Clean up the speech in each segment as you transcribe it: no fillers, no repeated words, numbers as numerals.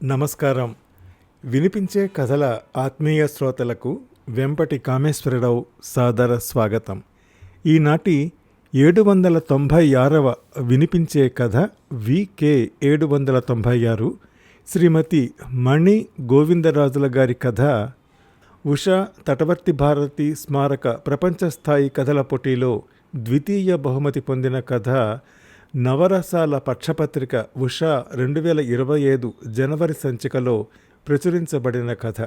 నమస్కారం. వినిపించే కథల ఆత్మీయ శ్రోతలకు వెంపటి కామేశ్వరరావు సాదర స్వాగతం. ఈనాటి 796వ వినిపించే కథ వికే 796 శ్రీమతి మణి గోవిందరాజుల గారి కథ. ఉషా తటవర్తి భారతి స్మారక ప్రపంచ స్థాయి కథల పోటీలో ద్వితీయ బహుమతి పొందిన కథ నవరసాల పక్షపత్రిక ఉషా 2025 జనవరి సంచికలో ప్రచురించబడిన కథ.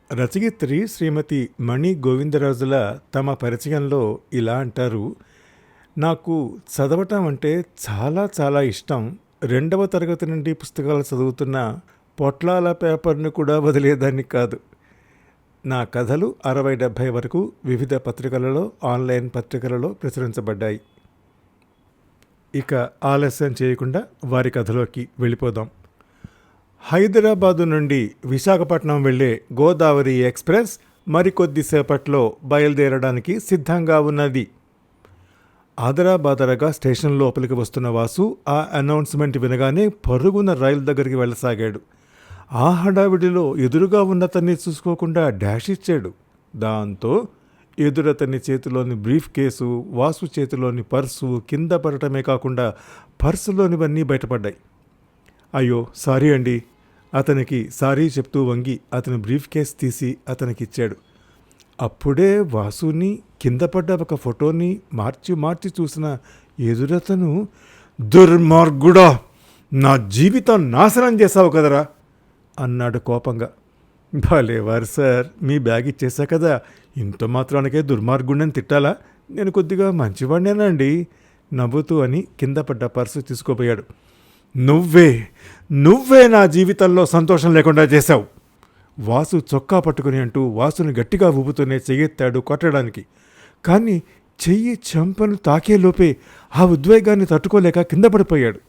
రచయిత్రి శ్రీమతి మణి గోవిందరాజుల తమ పరిచయంలో ఇలా అంటారు: నాకు చదవటం అంటే చాలా చాలా ఇష్టం. 2వ తరగతి నుండి పుస్తకాలు చదువుతున్న పొట్లాల పేపర్ను కూడా వదిలేదాన్ని కాదు. నా కథలు 60-70 వరకు వివిధ పత్రికలలో, ఆన్లైన్ పత్రికలలో ప్రచురించబడ్డాయి. ఇక ఆలస్యం చేయకుండా వారి కథలోకి వెళ్ళిపోదాం. హైదరాబాదు నుండి విశాఖపట్నం వెళ్ళే గోదావరి ఎక్స్ప్రెస్ మరికొద్దిసేపట్లో బయలుదేరడానికి సిద్ధంగా ఉన్నది. ఆదరాబాదరగా స్టేషన్ లోపలికి వస్తున్న వాసు ఆ అనౌన్స్మెంట్ వినగానే పరుగున రైలు దగ్గరికి వెళ్ళసాగాడు. ఆ హడావిడిలో ఎదురుగా ఉన్నతన్ని చూసుకోకుండా డాష్ ఇచ్చాడు. దాంతో ఎదురతని చేతిలోని బ్రీఫ్ కేసు, వాసు చేతిలోని పర్సు కింద పడటమే కాకుండా పర్సులోనివన్నీ బయటపడ్డాయి. అయ్యో సారీ అండి. అతనికి సారీ చెప్తూ వంగి అతని బ్రీఫ్ కేస్ తీసి అతనికిచ్చాడు. అప్పుడే వాసుని కింద పడ్డ ఒక ఫోటోని మార్చి చూసిన ఎదురతను, దుర్మార్గుడా, నా జీవితం నాశనం చేశావు కదరా అన్నాడు కోపంగా. భలేవారు సార్, మీ బ్యాగ్ ఇచ్చేసా కదా, ఇంత మాత్రానికే దుర్మార్గుణ్ణని తిట్టాలా? నేను కొద్దిగా మంచివాడినేనండి నవ్వుతూ అని కింద పడ్డ పర్సు తీసుకోపోయాడు. నువ్వే నా జీవితంలో సంతోషం లేకుండా చేశావు. వాసు చొక్కా పట్టుకుని అంటూ వాసుని గట్టిగా ఊపుతూనే చెయ్యెత్తాడు కొట్టడానికి. కానీ చెయ్యి చెంపను తాకేలోపే ఆ ఉద్వేగాన్ని తట్టుకోలేక కింద పడిపోయాడు.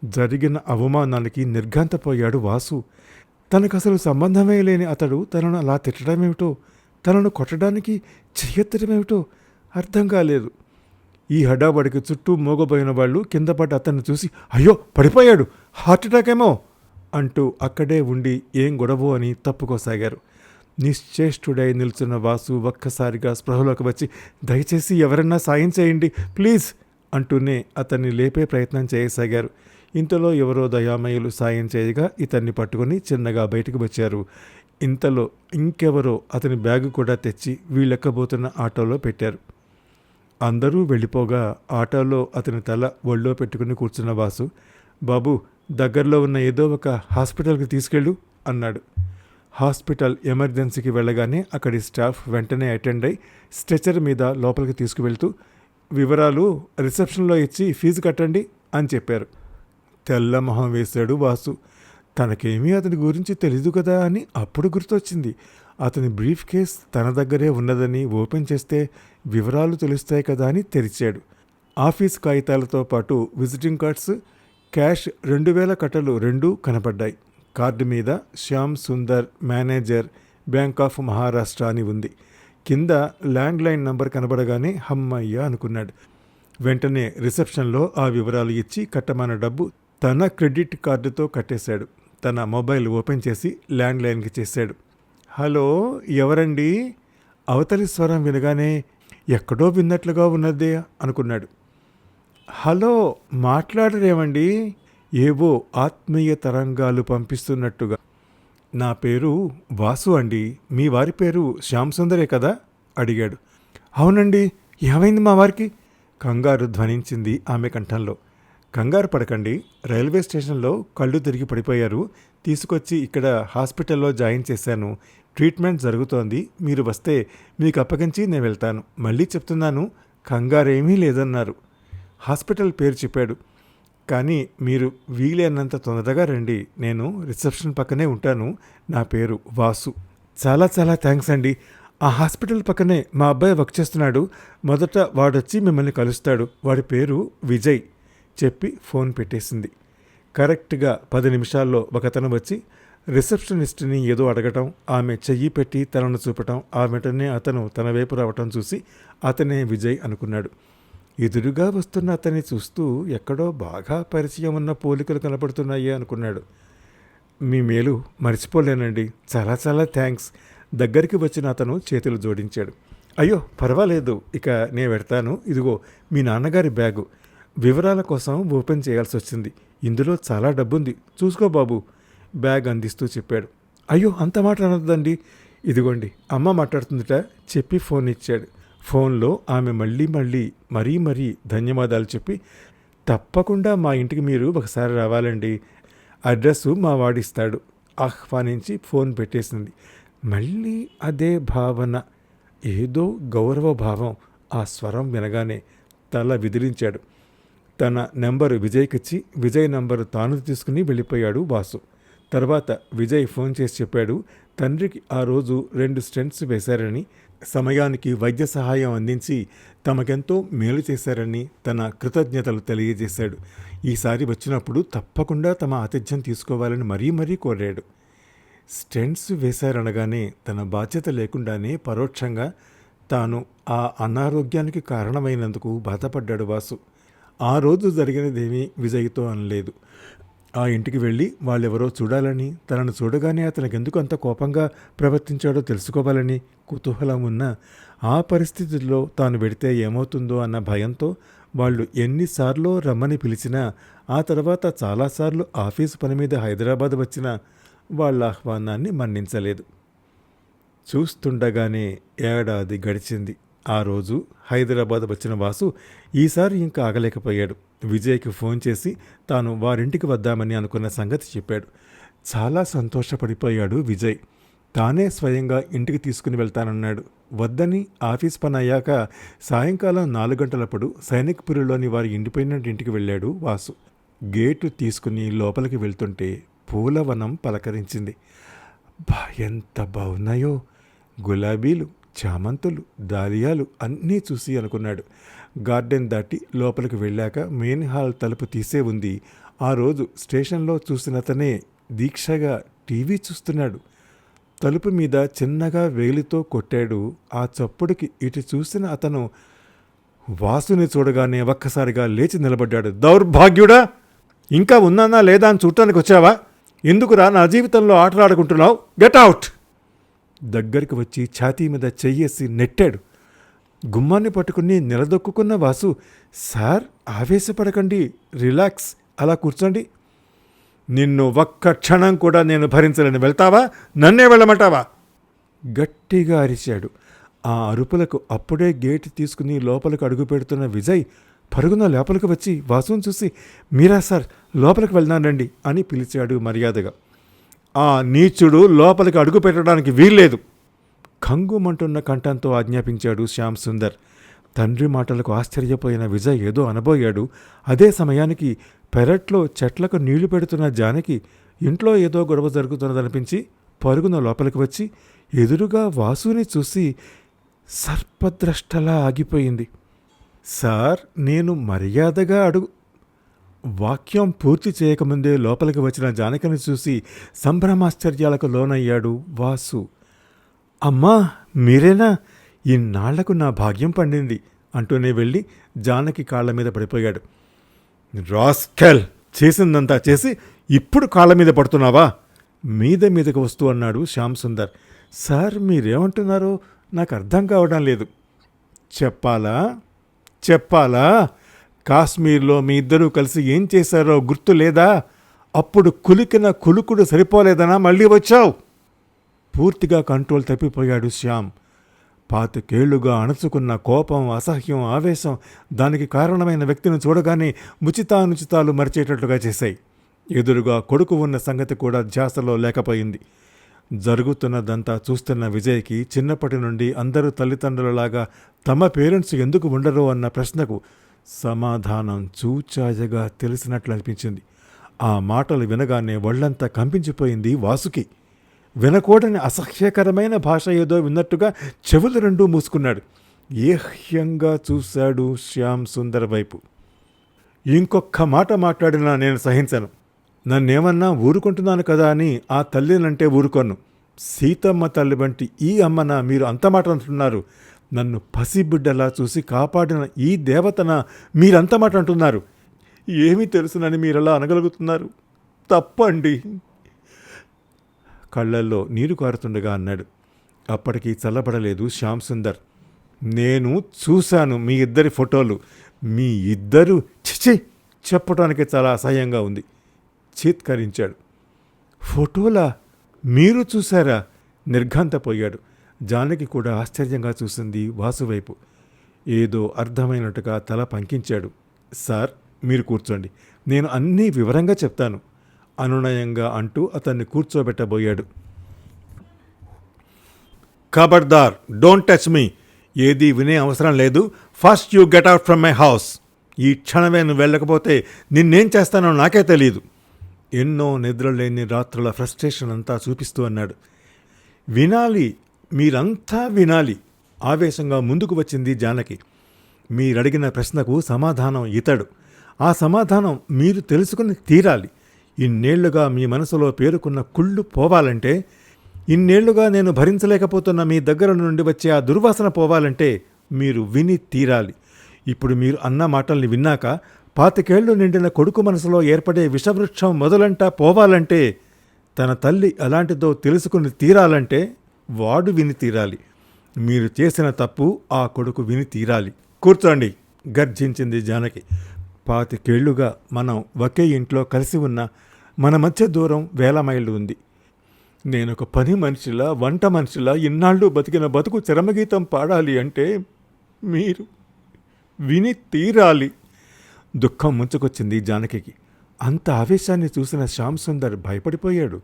జరిగిన అవమానానికి నిర్ఘాంతపోయాడు వాసు. తనకసలు సంబంధమే లేని అతడు తనను అలా తిట్టడమేమిటో, తనను కొట్టడానికి చెయ్యెత్తడమేమిటో అర్థం కాలేదు. ఈ హడాబడికి చుట్టూ మోగబోయిన వాళ్ళు కింద పడి అతన్ని చూసి, అయ్యో పడిపోయాడు, హార్ట్అటాక్ ఏమో అంటూ అక్కడే ఉండి ఏం గొడవో అని తప్పుకోసాగారు. నిశ్చేష్టుడై నిల్చున్న వాసు ఒక్కసారిగా స్పృహలోకి వచ్చి, దయచేసి ఎవరన్నా సాయం చేయండి ప్లీజ్ అంటూనే అతన్ని లేపే ప్రయత్నం చేయసాగారు. ఇంతలో ఎవరో దయామయులు సాయం చేయగా ఇతన్ని పట్టుకుని చిన్నగా బయటకు వచ్చారు. ఇంతలో ఇంకెవరో అతని బ్యాగు కూడా తెచ్చి వీళ్ళెక్కబోతున్న ఆటోలో పెట్టారు. అందరూ వెళ్ళిపోగా ఆటోలో అతని తల ఒళ్ళో పెట్టుకుని కూర్చున్న వాసు, బాబు దగ్గరలో ఉన్న ఏదో ఒక హాస్పిటల్కి తీసుకెళ్ళు అన్నాడు. హాస్పిటల్ ఎమర్జెన్సీకి వెళ్ళగానే అక్కడి స్టాఫ్ వెంటనే అటెండ్ అయి స్ట్రెచర్ మీద లోపలికి తీసుకువెళ్తూ, వివరాలు రిసెప్షన్లో ఇచ్చి ఫీజు కట్టండి అని చెప్పారు. తెల్ల మొహం వేశాడు వాసు. తనకేమీ అతని గురించి తెలీదు కదా అని అప్పుడు గుర్తొచ్చింది. అతని బ్రీఫ్ కేస్ తన దగ్గరే ఉన్నదని ఓపెన్ చేస్తే వివరాలు తెలుస్తాయి కదా అని తెరిచాడు. ఆఫీస్ కాగితాలతో పాటు విజిటింగ్ కార్డ్స్, క్యాష్ 2000 కట్టలు 2 కనపడ్డాయి. కార్డు మీద Shyam Sundar, manager, bank of Maharashtra అని ఉంది. కింద ల్యాండ్లైన్ నంబర్ కనబడగానే హమ్మయ్య అనుకున్నాడు. వెంటనే రిసెప్షన్లో ఆ వివరాలు ఇచ్చి కట్టమన్న డబ్బు తన క్రెడిట్ కార్డుతో కట్టేశాడు. తన మొబైల్ ఓపెన్ చేసి ల్యాండ్లైన్కి చేశాడు. హలో, ఎవరండి? అవతలి స్వరం వినగానే ఎక్కడో విన్నట్లుగా ఉన్నదే అనుకున్నాడు. హలో, మాట్లాడరేమండి? ఏవో ఆత్మీయ తరంగాలు పంపిస్తున్నట్టుగా. నా పేరు వాసు అండి. మీ వారి పేరు శ్యామ్ సుందరే కదా అడిగాడు. అవునండి, ఏమైంది మా వారికి? కంగారు ధ్వనించింది ఆమె కంఠంలో. కంగారు పడకండి, రైల్వే స్టేషన్లో కళ్ళు తిరిగి పడిపోయారు. తీసుకొచ్చి ఇక్కడ హాస్పిటల్లో జాయిన్ చేశాను. ట్రీట్మెంట్ జరుగుతోంది. మీరు వస్తే మీకు అప్పగించి నేను వెళ్తాను. మళ్ళీ చెప్తున్నాను, కంగారేమీ లేదన్నారు. హాస్పిటల్ పేరు చెప్పాడు. కానీ మీరు వీలైనంత తొందరగా రండి. నేను రిసెప్షన్ పక్కనే ఉంటాను. నా పేరు వాసు. చాలా చాలా థ్యాంక్స్ అండి. ఆ హాస్పిటల్ పక్కనే మా అబ్బాయి వర్క్ చేస్తున్నాడు. మొదట వాడొచ్చి మిమ్మల్ని కలుస్తాడు. వాడి పేరు విజయ్ చెప్పి ఫోన్ పెట్టేసింది. కరెక్ట్గా 10 నిమిషాల్లో ఒకతను వచ్చి రిసెప్షనిస్ట్ని ఏదో అడగటం, ఆమె చెయ్యి పెట్టి తనను చూపటం, ఆ వెంటనే అతను తన వైపు రావటం చూసి అతనే విజయ్ అనుకున్నాడు. ఎదురుగా వస్తున్న అతన్ని చూస్తూ ఎక్కడో బాగా పరిచయం ఉన్న పోలికలు కనపడుతున్నాయి అనుకున్నాడు. మీ మేలు మర్చిపోలేనండి. చాలా చాలా థ్యాంక్స్. దగ్గరికి వచ్చిన అతను చేతులు జోడించాడు. అయ్యో పర్వాలేదు, ఇక నేను పెడతాను. ఇదిగో మీ నాన్నగారి బ్యాగు. వివరాల కోసం ఓపెన్ చేయాల్సి వచ్చింది. ఇందులో చాలా డబ్బుంది, చూసుకో బాబు. బ్యాగ్ అందిస్తూ చెప్పాడు. అయ్యో అంత మాట అనొద్దండి. ఇదిగోండి అమ్మ మాట్లాడుతుందిట చెప్పి ఫోన్ ఇచ్చాడు. ఫోన్లో ఆమె మరీ ధన్యవాదాలు చెప్పి, తప్పకుండా మా ఇంటికి మీరు ఒకసారి రావాలండి, అడ్రస్సు మా వాడిస్తాడు ఆహ్వానించి ఫోన్ పెట్టేసింది. మళ్ళీ అదే భావన, ఏదో గౌరవ భావం ఆ స్వరం వినగానే తల విదిలించాడు. తన నెంబరు విజయ్కిచ్చి విజయ్ నంబరు తాను తీసుకుని వెళ్ళిపోయాడు వాసు. తర్వాత విజయ్ ఫోన్ చేసి చెప్పాడు తండ్రికి ఆ రోజు 2 స్టెంట్స్ వేశారని, సమయానికి వైద్య సహాయం అందించి తమకెంతో మేలు చేశారని తన కృతజ్ఞతలు తెలియజేశాడు. ఈసారి వచ్చినప్పుడు తప్పకుండా తమ ఆతిథ్యం తీసుకోవాలని మరీ కోరాడు. స్టెంట్స్ వేశారనగానే తన బాధ్యత లేకుండానే పరోక్షంగా తాను ఆ అనారోగ్యానికి కారణమైనందుకు బాధపడ్డాడు వాసు. ఆ రోజు జరిగినదేమీ విజయ్తో అనలేదు. ఆ ఇంటికి వెళ్ళి వాళ్ళెవరో చూడాలని, తనను చూడగానే అతనికి ఎందుకు అంత కోపంగా ప్రవర్తించాడో తెలుసుకోవాలని కుతూహలం ఉన్నా, ఆ పరిస్థితుల్లో తాను వెడితే ఏమవుతుందో అన్న భయంతో వాళ్ళు ఎన్నిసార్లు రమ్మని పిలిచినా, ఆ తర్వాత చాలాసార్లు ఆఫీసు పని మీద హైదరాబాద్ వచ్చినా వాళ్ళ ఆహ్వానాన్ని మన్నించలేదు. చూస్తుండగానే ఏడాది గడిచింది. ఆ రోజు హైదరాబాద్ వచ్చిన వాసు ఈసారి ఇంకా ఆగలేకపోయాడు. విజయ్కి ఫోన్ చేసి తాను వారింటికి వద్దామని అనుకున్న సంగతి చెప్పాడు. చాలా సంతోషపడిపోయాడు విజయ్. తానే స్వయంగా ఇంటికి తీసుకుని వెళ్తానన్నాడు. వద్దని ఆఫీస్ పని అయ్యాక సాయంకాలం 4 గంటలప్పుడు సైనిక్పురిలోని వారి ఇండిపెండెంట్ ఇంటికి వెళ్ళాడు వాసు. గేటు తీసుకుని లోపలికి వెళ్తుంటే పూలవనం పలకరించింది. ఎంత బాగున్నాయో! గులాబీలు, చామంతులు, దాలియాలు అన్నీ చూసి అనుకున్నాడు. గార్డెన్ దాటి లోపలికి వెళ్ళాక మెయిన్ హాల్ తలుపు తీసే ఉంది. ఆ రోజు స్టేషన్లో చూసినతనే దీక్షగా టీవీ చూస్తున్నాడు. తలుపు మీద చిన్నగా వేలితో కొట్టాడు. ఆ చప్పుడుకి ఇటు చూసిన అతను వాసుని చూడగానే ఒక్కసారిగా లేచి నిలబడ్డాడు. దౌర్భాగ్యుడా! ఇంకా ఉన్నానా లేదా అని చూడటానికి వచ్చావా? ఎందుకురా నా జీవితంలో ఆటలాడుకుంటున్నావు? Get out! దగ్గరికి వచ్చి ఛాతీ మీద చెయ్యేసి నెట్టాడు. గుమ్మాన్ని పట్టుకుని నిలదొక్కున్న వాసు, సార్ ఆవేశపడకండి, రిలాక్స్, అలా కూర్చోండి. నిన్ను ఒక్క క్షణం కూడా నేను భరించలేను, వెళ్తావా? నన్నే వెళ్ళమంటావా? గట్టిగా అరిచాడు. ఆ అరుపులకు అప్పుడే గేటు తీసుకుని లోపలికి అడుగు పెడుతున్న విజయ్ పరుగున లోపలికి వచ్చి వాసుని చూసి, మీరా సార్, లోపలికి వెళ్దానండి అని పిలిచాడు మర్యాదగా. ఆ నీచుడు లోపలికి అడుగు పెట్టడానికి వీల్లేదు, కంగుమంటున్న కంఠంతో ఆజ్ఞాపించాడు శ్యామ్ సుందర్. తండ్రి మాటలకు ఆశ్చర్యపోయిన విజయ్ ఏదో అనబోయాడు. అదే సమయానికి పెరట్లో చెట్లకు నీళ్లు పెడుతున్న జానకి ఇంట్లో ఏదో గొడవ జరుగుతున్నదనిపించి పరుగున లోపలికి వచ్చి ఎదురుగా వాసుని చూసి సర్పద్రష్టలా ఆగిపోయింది. సార్, నేను మర్యాదగా వాక్యం పూర్తి చేయకముందే లోపలికి వచ్చిన జానకిని చూసి సంభ్రమాశ్చర్యాలకు లోనయ్యాడు వాసు. అమ్మా, మీరేనా? ఇన్నాళ్లకు నా భాగ్యం పండింది అంటూనే వెళ్ళి జానకి కాళ్ల మీద పడిపోయాడు. రాస్కెల్, చేసిందంతా చేసి ఇప్పుడు కాళ్ల మీద పడుతున్నావా? మీదకు వస్తూ అన్నాడు శ్యామ్ సుందర్. సార్, మీరేమంటున్నారో నాకు అర్థం కావడం లేదు. చెప్పాలా? కాశ్మీర్లో మీ ఇద్దరూ కలిసి ఏం చేశారో గుర్తు లేదా? అప్పుడు కులికిన కులుకుడు సరిపోలేదనా మళ్ళీ వచ్చావు? పూర్తిగా కంట్రోల్ తప్పిపోయాడు శ్యామ్. 25 ఏళ్లుగా అణచుకున్న కోపం, అసహ్యం, ఆవేశం దానికి కారణమైన వ్యక్తిని చూడగానే ముచితానుచితాలు మరిచేటట్లుగా చేశాయి. ఎదురుగా కొడుకు ఉన్న సంగతి కూడా ధ్యాసలో లేకపోయింది. జరుగుతున్నదంతా చూస్తున్న విజయ్కి చిన్నప్పటి నుండి అందరూ తల్లిదండ్రులలాగా తమ పేరెంట్స్ ఎందుకు ఉండరో అన్న ప్రశ్నకు సమాధానం చూచాయగా తెలిసినట్లు అనిపించింది. ఆ మాటలు వినగానే ఒళ్లంతా కంపించిపోయింది వాసుకి. వినకూడని అసహ్యకరమైన భాష ఏదో విన్నట్టుగా చెవులు 2 మూసుకున్నాడు. ఏహ్యంగా చూశాడు శ్యామ్ సుందర్ వైపు. ఇంకొక్క మాట మాట్లాడినా నేను సహించను. నన్నేమన్నా ఊరుకుంటున్నాను కదా అని ఆ తల్లినంటే ఊరుకోను. సీతమ్మ తల్లి వంటి ఈ అమ్మన మీరు అంత మాట అంటున్నారు? నన్ను పసిబిడ్డలా చూసి కాపాడిన ఈ దేవతన మీరంత మాట అంటున్నారు? ఏమీ తెలుసునని మీరలా అనగలుగుతున్నారు? తప్పండి. కళ్ళల్లో నీరు కారుతుండగా అన్నాడు. అప్పటికి చల్లబడలేదు శ్యామ్ సుందర్. నేను చూశాను మీ ఇద్దరి ఫోటోలు. మీ ఇద్దరు చిచి చెప్పడానికి చాలా అసహ్యంగా ఉంది చీత్కరించాడు. ఫోటోలా? మీరు చూశారా? నిర్ఘాంతపోయాడు. జానకి కూడా ఆశ్చర్యంగా చూసింది వాసువైపు. ఏదో అర్థమైనట్టుగా తల పంకించాడు. సార్, మీరు కూర్చోండి, నేను అన్నీ వివరంగా చెప్తాను అనునయంగా అంటూ అతన్ని కూర్చోబెట్టబోయాడు. ఖబర్దార్, డోంట్ టచ్ మీ. ఏదీ వినే అవసరం లేదు. First you get out from my house. ఈ క్షణమే నువ్వు వెళ్ళకపోతే నిన్నేం చేస్తానో నాకే తెలియదు. ఎన్నో నిద్రలేని రాత్రుల ఫ్రస్ట్రేషన్ అంతా చూపిస్తూ అన్నాడు. వినాలి, మీరంతా వినాలి. ఆవేశంగా ముందుకు వచ్చింది జానకి. మీరడిగిన ప్రశ్నకు సమాధానం ఇతడు. ఆ సమాధానం మీరు తెలుసుకుని తీరాలి. ఇన్నేళ్లుగా మీ మనసులో పేరుకున్న కుళ్ళు పోవాలంటే, ఇన్నేళ్లుగా నేను భరించలేకపోతున్న మీ దగ్గర నుండి వచ్చే ఆ దుర్వాసన పోవాలంటే మీరు విని తీరాలి. ఇప్పుడు మీరు అన్న మాటల్ని విన్నాక 25 ఏళ్లు నిండిన కొడుకు మనసులో ఏర్పడే విషవృక్షం మొదలంటా పోవాలంటే, తన తల్లి ఎలాంటిదో తెలుసుకుని తీరాలంటే వాడు విని తీరాలి. మీరు చేసిన తప్పు ఆ కొడుకు విని తీరాలి. కూర్చోండి, గర్జించింది జానకి. 25 ఏళ్లుగా మనం ఒకే ఇంట్లో కలిసి ఉన్న మన మధ్య దూరం 1000 మైళ్ళు ఉంది. నేనొక పని మనిషిలా, వంట మనిషిలా ఇన్నాళ్ళు బతికిన బతుకు చరమగీతం పాడాలి అంటే మీరు విని తీరాలి. దుఃఖం ముంచుకొచ్చింది జానకి. అంత ఆవేశాన్ని చూసిన శ్యామ్ సుందర్ భయపడిపోయాడు.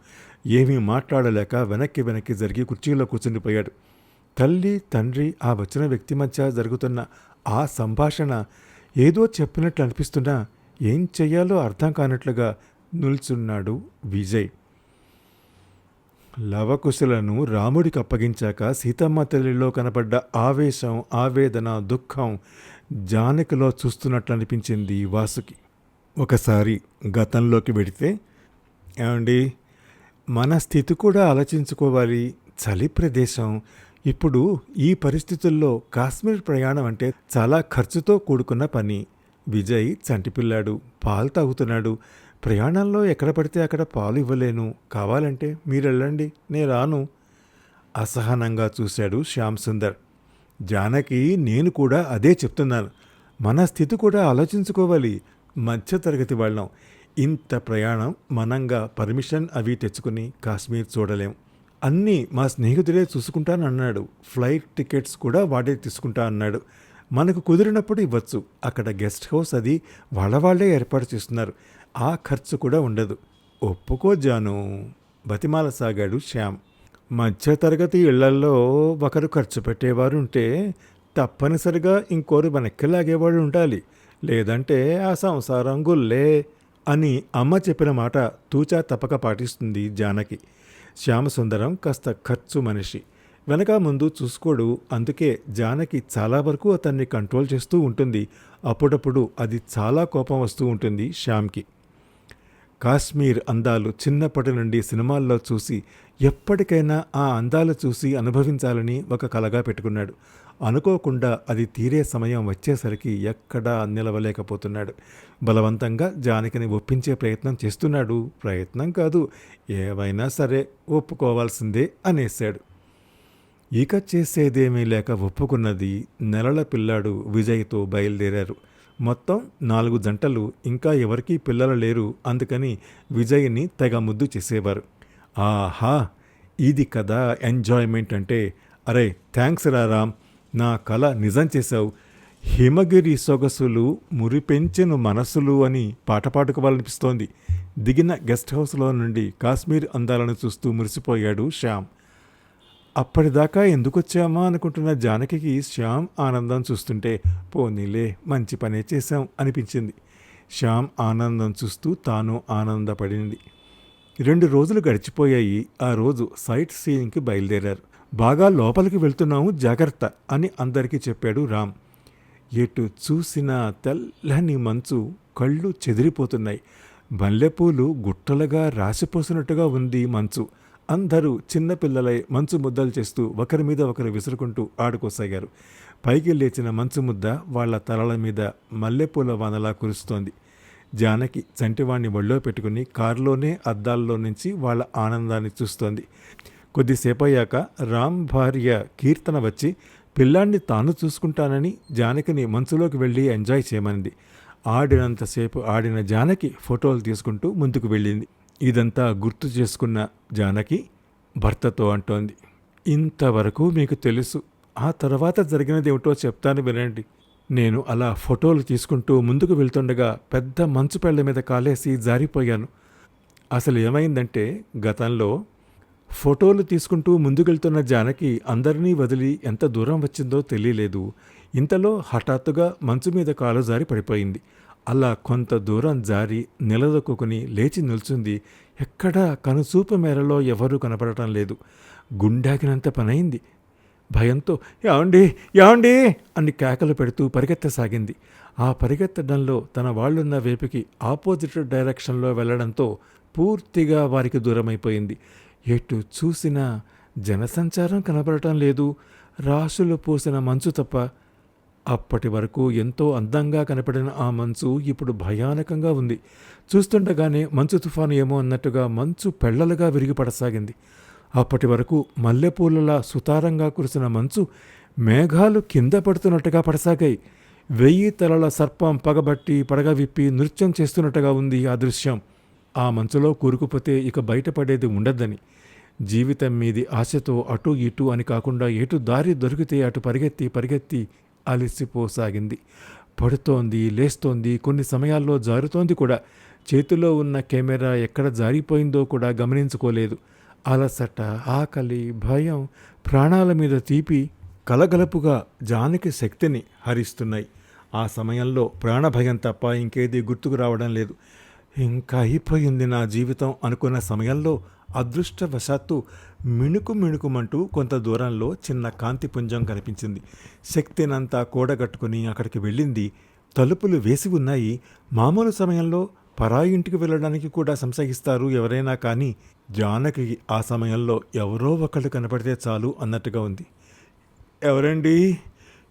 ఏమీ మాట్లాడలేక వెనక్కి వెనక్కి జరిగి కుర్చీలో కూర్చుండిపోయాడు. తల్లి, తండ్రి, ఆ వచ్చిన వ్యక్తి మధ్య జరుగుతున్న ఆ సంభాషణ ఏదో చెప్పినట్లు అనిపిస్తున్నా ఏం చెయ్యాలో అర్థం కానట్లుగా నిల్చున్నాడు విజయ్. లవకుశులను రాముడికి అప్పగించాక సీతమ్మ తల్లిలో కనపడ్డ ఆవేశం, ఆవేదన, దుఃఖం జానకిలో చూస్తున్నట్లు అనిపించింది వాసుకి. ఒకసారి గతంలోకి వెడితే, ఏమండి, మన స్థితి కూడా ఆలోచించుకోవాలి. చలి ప్రదేశం. ఇప్పుడు ఈ పరిస్థితుల్లో కాశ్మీర్ ప్రయాణం అంటే చాలా ఖర్చుతో కూడుకున్న పని. విజయ్ చంటిపిల్లాడు, పాలు తాగుతున్నాడు. ప్రయాణంలో ఎక్కడ పడితే అక్కడ పాలు ఇవ్వలేను. కావాలంటే మీరు వెళ్ళండి, నేను రాను. అసహనంగా చూశాడు శ్యామ్ సుందర్. జానకి, నేను కూడా అదే చెప్తున్నాను. మన స్థితి కూడా ఆలోచించుకోవాలి. మధ్యతరగతి వాళ్ళం. ఇంత ప్రయాణం మనంగా పర్మిషన్ అవి తెచ్చుకుని కాశ్మీర్ చూడలేం. అన్నీ మా స్నేహితుడే చూసుకుంటానన్నాడు. ఫ్లైట్ టికెట్స్ కూడా వాడే తీసుకుంటా అన్నాడు. మనకు కుదిరినప్పుడు ఇవ్వచ్చు. అక్కడ గెస్ట్ హౌస్ అది వాళ్ళే ఏర్పాటు చేస్తున్నారు. ఆ ఖర్చు కూడా ఉండదు. ఒప్పుకో జాను, బతిమాల సాగాడు శ్యామ్. మధ్యతరగతి ఇళ్లల్లో ఒకరు ఖర్చు పెట్టేవారు ఉంటే తప్పనిసరిగా ఇంకోరు వెనక్కి లాగేవాడు ఉండాలి. లేదంటే ఆ సంసారం గుల్లే అని అమ్మ చెప్పిన మాట తూచా తప్పక పాటిస్తుంది జానకి. శ్యామసుందరం కాస్త ఖర్చు మనిషి. వెనక ముందు చూసుకోడు. అందుకే జానకి చాలా వరకు అతన్ని కంట్రోల్ చేస్తూ ఉంటుంది. అప్పుడప్పుడు అది చాలా కోపం వస్తూ ఉంటుంది శ్యామ్కి. కాశ్మీర్ అందాలు చిన్నప్పటి నుండి సినిమాల్లో చూసి ఎప్పటికైనా ఆ అందాలు చూసి అనుభవించాలని ఒక కలగా పెట్టుకున్నాడు. అనుకోకుండా అది తీరే సమయం వచ్చేసరికి ఎక్కడా నిలవలేకపోతున్నాడు. బలవంతంగా జానకిని ఒప్పించే ప్రయత్నం చేస్తున్నాడు. ప్రయత్నం కాదు, ఏవైనా సరే ఒప్పుకోవాల్సిందే అనేశాడు. ఇక చేసేదేమీ లేక ఒప్పుకున్నది. నెలల పిల్లాడు విజయ్తో బయలుదేరారు. మొత్తం 4 జంటలు. ఇంకా ఎవరికీ పిల్లలు లేరు. అందుకని విజయ్ని తెగ ముద్దు చేసేవారు. ఆహా, ఇది కదా ఎంజాయ్మెంట్ అంటే. అరే థ్యాంక్స్ రా రామ్, నా కల నిజం చేశావు. హిమగిరి సొగసులు మురిపెంచెను మనసులు అని పాట పాడుకోవాలనిపిస్తోంది. దిగిన గెస్ట్ హౌస్లో నుండి కాశ్మీర్ అందాలను చూస్తూ మురిసిపోయాడు శ్యామ్. అప్పటిదాకా ఎందుకొచ్చామా అనుకుంటున్న జానకికి శ్యామ్ ఆనందం చూస్తుంటే పోనీలే, మంచి పనే చేశాం అనిపించింది. శ్యామ్ ఆనందం చూస్తూ తాను ఆనందపడింది. 2 రోజులు గడిచిపోయాయి. ఆ రోజు సైట్ సీయింగ్కి బయలుదేరారు. బాగా లోపలికి వెళ్తున్నాము, జాగ్రత్త అని అందరికీ చెప్పాడు రామ్. ఎటు చూసినా తెల్లని మంచు, కళ్ళు చెదిరిపోతున్నాయి. మల్లెపూలు గుట్టలుగా రాసిపోసినట్టుగా ఉంది మంచు. అందరూ చిన్నపిల్లలై మంచు ముద్దలు చేస్తూ ఒకరి మీద ఒకరు విసురుకుంటూ ఆడుకోసాగారు. పైకి లేచిన మంచు ముద్ద వాళ్ల తలల మీద మల్లెపూల వానలా కురుస్తోంది. జానకి చంటివాణ్ణి ఒళ్ళో పెట్టుకుని కారులోనే అద్దాల్లో నుంచి వాళ్ళ ఆనందాన్ని చూస్తోంది. కొద్దిసేపయ్యాక రామ్ భార్య కీర్తన వచ్చి పిల్లాన్ని తాను చూసుకుంటానని జానకిని మంచులోకి వెళ్ళి ఎంజాయ్ చేయమనింది. ఆడినంతసేపు ఆడిన జానకి ఫోటోలు తీసుకుంటూ ముందుకు వెళ్ళింది. ఇదంతా గుర్తు చేసుకున్న జానకి భర్తతో అంటోంది, ఇంతవరకు మీకు తెలుసు, ఆ తర్వాత జరిగినదేమిటో చెప్తాను వినండి. నేను అలా ఫోటోలు తీసుకుంటూ ముందుకు వెళ్తుండగా పెద్ద మంచు పెళ్ల మీద కాలేసి జారిపోయాను. అసలు ఏమైందంటే గతంలో ఫోటోలు తీసుకుంటూ ముందుకెళ్తున్న జానకి అందరినీ వదిలి ఎంత దూరం వచ్చిందో తెలియలేదు. ఇంతలో హఠాత్తుగా మంచు మీద కాలు జారి పడిపోయింది. అలా కొంత దూరం జారి నిలదొక్కుని లేచి నిల్చుంది. ఎక్కడా కనుచూపు మేరలో ఎవరూ కనపడటం లేదు. గుండాగినంత పనైంది. భయంతో ఏమండి ఏమండి అని కేకలు పెడుతూ పరిగెత్తసాగింది. ఆ పరిగెత్తడంలో తన వాళ్ళున్న వైపుకి ఆపోజిట్ డైరెక్షన్లో వెళ్లడంతో పూర్తిగా వారికి దూరమైపోయింది. ఎటు చూసినా జనసంచారం కనపడటం లేదు, రాశులు పూసిన మంచు తప్ప. అప్పటి వరకు ఎంతో అందంగా కనపడిన ఆ మంచు ఇప్పుడు భయానకంగా ఉంది. చూస్తుండగానే మంచు తుఫాను ఏమో అన్నట్టుగా మంచు పెళ్లలుగా విరిగిపడసాగింది. అప్పటి వరకు మల్లెపూలలా సుతారంగా కురిసిన మంచు మేఘాలు కింద పడుతున్నట్టుగా పడసాగాయి. 1000 తలల సర్పం పగబట్టి పడగ విప్పి నృత్యం చేస్తున్నట్టుగా ఉంది ఆ దృశ్యం. ఆ మంచులో కూరుకుపోతే ఇక బయటపడేది ఉండద్దని, జీవితం మీది ఆశతో అటు ఇటు అని కాకుండా ఎటు దారి దొరికితే అటు పరిగెత్తి పరిగెత్తి అలసిపోసాగింది. పడుతోంది, లేస్తోంది, కొన్ని సమయాల్లో జారుతోంది కూడా. చేతిలో ఉన్న కెమెరా ఎక్కడ జారిపోయిందో కూడా గమనించుకోలేదు. అలసట, ఆకలి, భయం, ప్రాణాల మీద తీపి కలగలపుగా జానకి శక్తిని హరిస్తున్నాయి. ఆ సమయంలో ప్రాణభయం తప్ప ఇంకేది గుర్తుకు రావడం లేదు. ఇంకా అయిపోయింది నా జీవితం అనుకున్న సమయంలో అదృష్టవశాత్తు మిణుకు మిణుకుమంటూ కొంత దూరంలో చిన్న కాంతిపుంజం కనిపించింది. శక్తినంతా కూడగట్టుకుని అక్కడికి వెళ్ళింది. తలుపులు వేసి ఉన్నాయి. మామూలు సమయంలో పరాయి ఇంటికి వెళ్ళడానికి కూడా సంశయిస్తారు ఎవరైనా, కానీ జానకి ఆ సమయంలో ఎవరో ఒకళ్ళు కనపడితే చాలు అన్నట్టుగా ఉంది. ఎవరండి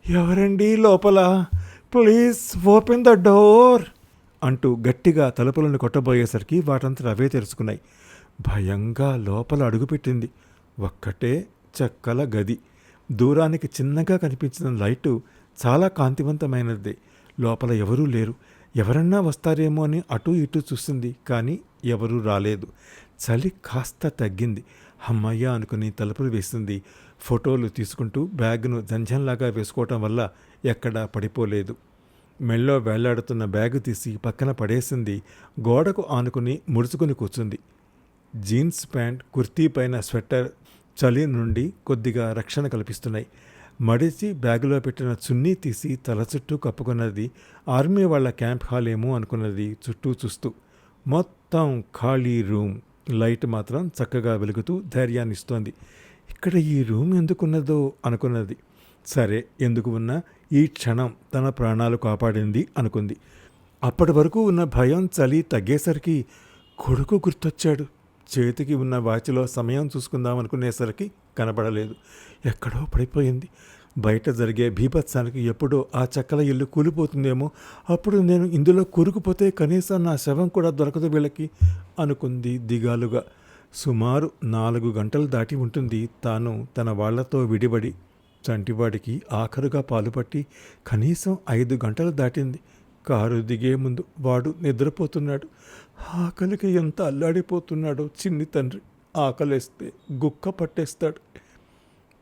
ఎవరండి లోపల, ప్లీజ్ ఓపెన్ ద డోర్ అంటూ గట్టిగా తలుపులను కొట్టబోయేసరికి వాటంతా అవే తెరుచుకున్నాయి. భయంగా లోపల అడుగుపెట్టింది. ఒక్కటే చెక్కల గది. దూరానికి చిన్నగా కనిపించిన లైటు చాలా కాంతివంతమైనది. లోపల ఎవరూ లేరు. ఎవరన్నా వస్తారేమో అని అటూ ఇటూ చూసింది, కానీ ఎవరూ రాలేదు. చలి కాస్త తగ్గింది. అమ్మయ్య అనుకుని తలుపులు వేసింది. ఫోటోలు తీసుకుంటూ బ్యాగ్ను జంఝంలాగా వేసుకోవటం వల్ల ఎక్కడా పడిపోలేదు. మెళ్ళో వేలాడుతున్న బ్యాగు తీసి పక్కన పడేసింది. గోడకు ఆనుకుని ముడుచుకుని కూర్చుంది. జీన్స్ ప్యాంట్, కుర్తీ పైన స్వెట్టర్ చలి నుండి కొద్దిగా రక్షణ కల్పిస్తున్నాయి. మడిచి బ్యాగులో పెట్టిన చున్నీ తీసి తల చుట్టూ కప్పుకున్నది. ఆర్మీ వాళ్ళ క్యాంప్ హాల్ ఏమో అనుకున్నది చుట్టూ చూస్తూ. మొత్తం ఖాళీ రూమ్. లైట్ మాత్రం చక్కగా వెలుగుతూ ధైర్యాన్ని ఇస్తోంది. ఇక్కడ ఈ రూమ్ ఎందుకున్నదో అనుకున్నది. సరే, ఎందుకు ఉన్నా ఈ క్షణం తన ప్రాణాలు కాపాడింది అనుకుంది. అప్పటి వరకు ఉన్న భయం, చలి తగ్గేసరికి కొడుకు గుర్తొచ్చాడు. చేతికి ఉన్న వాచిలో సమయం చూసుకుందాం అనుకునేసరికి కనబడలేదు. ఎక్కడో పడిపోయింది. బయట జరిగే బీభత్సానికి ఎప్పుడో ఆ చెక్కల ఇల్లు కూలిపోతుందేమో, అప్పుడు నేను ఇందులో కూరుకుపోతే కనీసం నా శవం కూడా దొరకదు వీళ్ళకి అనుకుంది దిగాలుగా. సుమారు 4 గంటలు దాటి ఉంటుంది తాను తన వాళ్లతో విడిబడి. చంటివాడికి ఆఖరుగా పాలుపట్టి కనీసం 5 గంటలు దాటింది. కారు దిగే ముందు వాడు నిద్రపోతున్నాడు. ఆకలికి ఎంత అల్లాడిపోతున్నాడో చిన్ని తండ్రి. ఆకలేస్తే గుక్క పట్టేస్తాడు.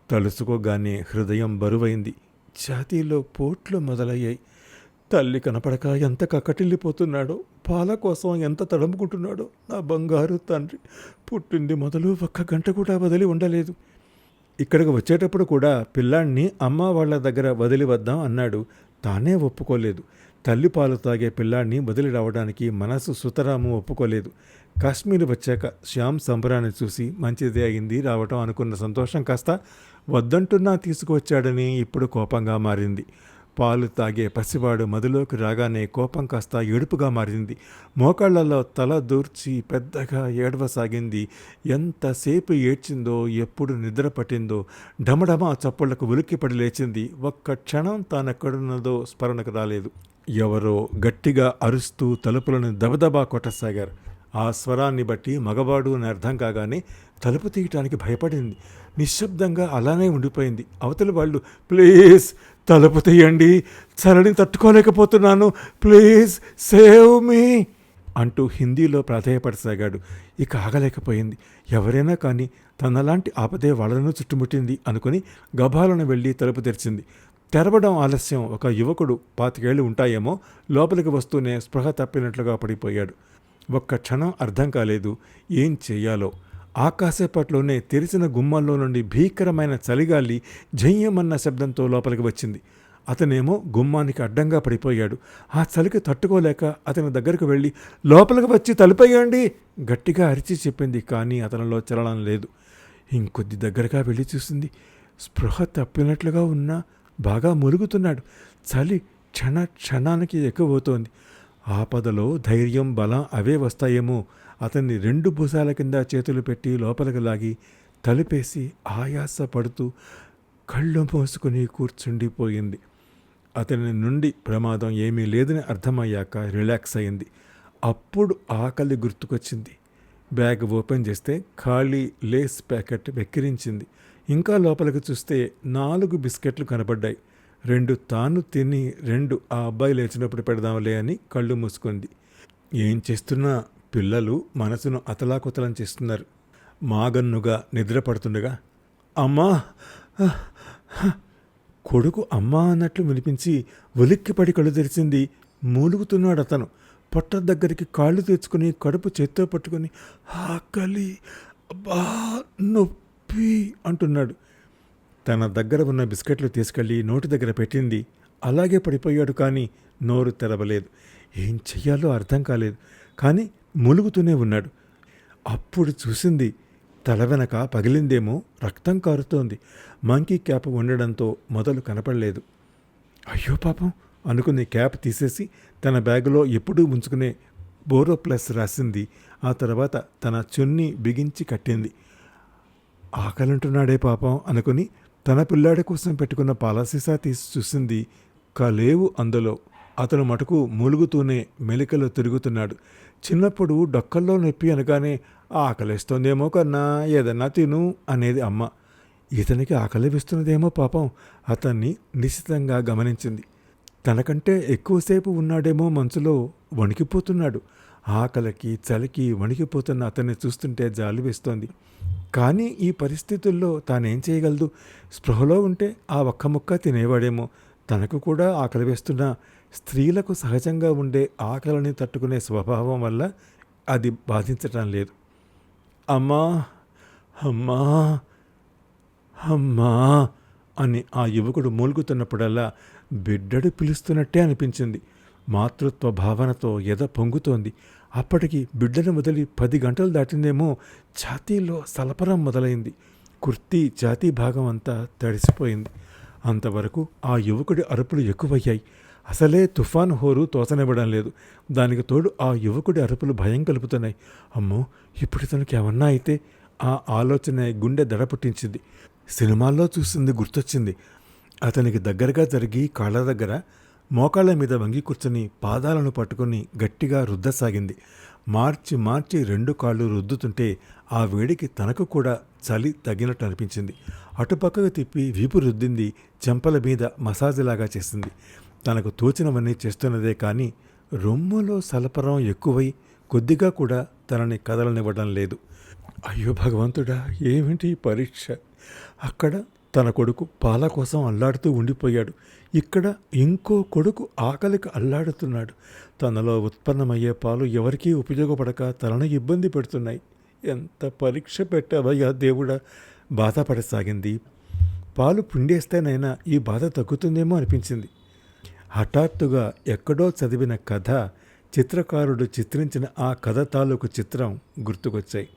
తలుసుకోగానే హృదయం బరువైంది. ఛాతీలో పోట్లు మొదలయ్యాయి. తల్లి కనపడక ఎంత కక్కటిల్లిపోతున్నాడో, పాల కోసం ఎంత తడుముకుంటున్నాడో నా బంగారు తండ్రి. పుట్టింది మొదలు 1 గంట కూడా వదిలి ఉండలేదు. ఇక్కడికి వచ్చేటప్పుడు కూడా పిల్లాన్ని అమ్మ వాళ్ళ దగ్గర వదిలి వద్దాం అన్నాడు. తానే ఒప్పుకోలేదు. తల్లి పాలు తాగే పిల్లాన్ని వదిలి రావడానికి మనసు సుతరాము ఒప్పుకోలేదు. కాశ్మీర్ వచ్చాక శ్యామ్ సంబరాన్ని చూసి మంచిదే అయింది రావటం అనుకున్న సంతోషం కాస్త వద్దంటున్నా తీసుకువచ్చాడని ఇప్పుడు కోపంగా మారింది. పాలు తాగే పసివాడు మదిలోకి రాగానే కోపం కాస్త ఏడుపుగా మారింది. మోకాళ్లలో తల దూర్చి పెద్దగా ఏడవసాగింది. ఎంతసేపు ఏడ్చిందో, ఎప్పుడు నిద్ర పట్టిందో, ఢమఢమా చప్పుళ్లకు ఉలిక్కిపడి లేచింది. ఒక్క క్షణం తానెక్కడున్నదో స్మరణకు రాలేదు. ఎవరో గట్టిగా అరుస్తూ తలుపులను దబదబా కొట్టసాగారు. ఆ స్వరాన్ని బట్టి మగవాడు అని అర్థం కాగానే తలుపు తీయటానికి భయపడింది. నిశ్శబ్దంగా అలానే ఉండిపోయింది. అవతలి వాళ్ళు, ప్లీజ్ తలుపు తీయండి, చలిని తట్టుకోలేకపోతున్నాను, ప్లీజ్ సేవ్ మీ అంటూ హిందీలో ప్రాధేయపడసాగాడు. ఇక ఆగలేకపోయింది. ఎవరైనా కానీ తనలాంటి ఆపదే వాళ్ళను చుట్టుముట్టింది అనుకుని గభాలను వెళ్ళి తలుపు తెరిచింది. తెరవడం ఆలస్యం. ఒక యువకుడు 25 ఏళ్ళు ఉంటాయేమో లోపలికి వస్తూనే స్పృహ తప్పినట్లుగా పడిపోయాడు. ఒక్క క్షణం అర్థం కాలేదు ఏం చెయ్యాలో. ఆకాశపట్లోనే తెరిచిన గుమ్మాల్లో నుండి భీకరమైన చలిగాలి జయ్యమన్న శబ్దంతో లోపలికి వచ్చింది. అతనేమో గుమ్మానికి అడ్డంగా పడిపోయాడు. ఆ చలికి తట్టుకోలేక అతని దగ్గరకు వెళ్ళి, లోపలికి వచ్చి తలుపేయండి గట్టిగా అరిచి చెప్పింది. కానీ అతనిలో చలనం లేదు. ఇంకొద్ది దగ్గరగా వెళ్ళి చూసింది. స్పృహ తప్పినట్లుగా ఉన్నా బాగా మురుగుతున్నాడు. చలి క్షణానికి ఎక్కువవుతోంది. ఆపదలో ధైర్యం, బలం అవే వస్తాయేమో. అతన్ని 2 భుజాల కింద చేతులు పెట్టి లోపలికి లాగి తలుపేసి ఆయాస పడుతూ కళ్ళు మూసుకుని కూర్చుండిపోయింది. అతని నుండి ప్రమాదం ఏమీ లేదని అర్థమయ్యాక రిలాక్స్ అయింది. అప్పుడు ఆకలి గుర్తుకొచ్చింది. బ్యాగ్ ఓపెన్ చేస్తే ఖాళీ లేస్ ప్యాకెట్ వెక్కిరించింది. ఇంకా లోపలికి చూస్తే 4 బిస్కెట్లు కనబడ్డాయి. 2 తాను తిని 2 ఆ అబ్బాయి లేచినప్పుడు పెడదాంలే అని కళ్ళు మూసుకుంది. ఏం చేస్తున్నా పిల్లలు మనసును అతలాకుతలం చేస్తున్నారు. మాగన్నుగా నిద్రపడుతుండగా అమ్మా కొడుకు అమ్మా అన్నట్లు వినిపించి ఉలిక్కిపడి కళ్ళు తెరిచింది. మూలుగుతున్నాడు అతను. పొట్ట దగ్గరికి కాళ్ళు తెచ్చుకుని కడుపు చేత్తో పట్టుకుని ఆకలి, అబ్బా, నొప్పి అంటున్నాడు. తన దగ్గర ఉన్న బిస్కెట్లు తీసుకెళ్ళి నోటి దగ్గర పెట్టింది. అలాగే పడిపోయాడు. కానీ నోరు తెరవలేదు. ఏం చెయ్యాలో అర్థం కాలేదు. కానీ మూలుగుతూనే ఉన్నాడు. అప్పుడు చూసింది. తల వెనక పగిలిందేమో, రక్తం కారుతోంది. మంకీ క్యాప్ ఉండడంతో మొదలు కనపడలేదు. అయ్యో పాపం అనుకుని క్యాప్ తీసేసి తన బ్యాగులో ఎప్పుడూ ఉంచుకునే బోరోప్లస్ రాసింది. ఆ తర్వాత తన చున్నీ బిగించి కట్టింది. ఆకలింటున్నాడే పాపం అనుకుని తన పిల్లాడి కోసం పెట్టుకున్న పాలసీసా తీసి చూసింది. కలేవు అందులో. అతను మటుకు మూలుగుతూనే మెలికలు తిరుగుతున్నాడు. చిన్నప్పుడు డొక్కల్లో నొప్పి అనగానే ఆకలిస్తోందేమో కన్నా ఏదన్నా తిను అనేది అమ్మ. ఇతనికి ఆకలి వేస్తున్నదేమో పాపం. అతన్ని నిశ్చితంగా గమనించింది. తనకంటే ఎక్కువసేపు ఉన్నాడేమో మనసులో వణికిపోతున్నాడు. ఆకలికి చలికి వణికిపోతున్న అతన్ని చూస్తుంటే జాలి వేస్తోంది. కానీ ఈ పరిస్థితుల్లో తానేం చేయగలదు? స్పృహలో ఉంటే ఆ ఒక్క ముక్క తినేవాడేమో. తనకు కూడా ఆకలి వేస్తున్న స్త్రీలకు సహజంగా ఉండే ఆకలిని తట్టుకునే స్వభావం వల్ల అది బాధించటం లేదు. అమ్మా అమ్మా అమ్మా అని ఆ యువకుడు మూలుగుతున్నప్పుడల్లా బిడ్డడు పిలుస్తున్నట్టే అనిపించింది. మాతృత్వ భావనతో ఎద పొంగుతోంది. అప్పటికి బిడ్డను వదిలి 10 గంటలు దాటిందేమో. ఛాతీలో సలపరం మొదలైంది. కుర్తీ ఛాతీ భాగం అంతా తడిసిపోయింది. అంతవరకు ఆ యువకుడి అరుపులు ఎక్కువయ్యాయి. అసలే తుఫాను హోరు తోచనివ్వడం లేదు. దానికి తోడు ఆ యువకుడి అరుపులు భయం కలుపుతున్నాయి. అమ్మో, ఇప్పుడు తనకి ఏమన్నా అయితే ఆ ఆలోచన గుండె దడ పుట్టించింది. సినిమాల్లో చూసింది గుర్తొచ్చింది. అతనికి దగ్గరగా జరిగి కాళ్ళ దగ్గర మోకాళ్ళ మీద వంగి కూర్చొని పాదాలను పట్టుకుని గట్టిగా రుద్దసాగింది. మార్చి 2 కాళ్ళు రుద్దుతుంటే ఆ వేడికి తనకు కూడా చలి తగినట్టు అనిపించింది. అటుపక్కకు తిప్పి వీపు రుద్దింది. చెంపల మీద మసాజులాగా చేసింది. తనకు తోచినవన్నీ చేస్తున్నదే కానీ రొమ్ములో సలపరం ఎక్కువై కొద్దిగా కూడా తనని కదలనివ్వడం లేదు. అయ్యో భగవంతుడా, ఏమిటి పరీక్ష! అక్కడ తన కొడుకు పాల కోసం అల్లాడుతూ ఉండిపోయాడు. ఇక్కడ ఇంకో కొడుకు ఆకలికి అల్లాడుతున్నాడు. తనలో ఉత్పన్నమయ్యే పాలు ఎవరికీ ఉపయోగపడక తనను ఇబ్బంది పెడుతున్నాయి. ఎంత పరీక్ష పెట్టావయ్యా దేవుడా! బాధపడసాగింది. పాలు పిండేస్తేనైనా ఈ బాధ తగ్గుతుందేమో అనిపించింది. హఠాత్తుగా ఎక్కడో చదివిన కథ, చిత్రకారుడు చిత్రించిన ఆ కథ తాలూకు చిత్రం గుర్తుకొచ్చాయి.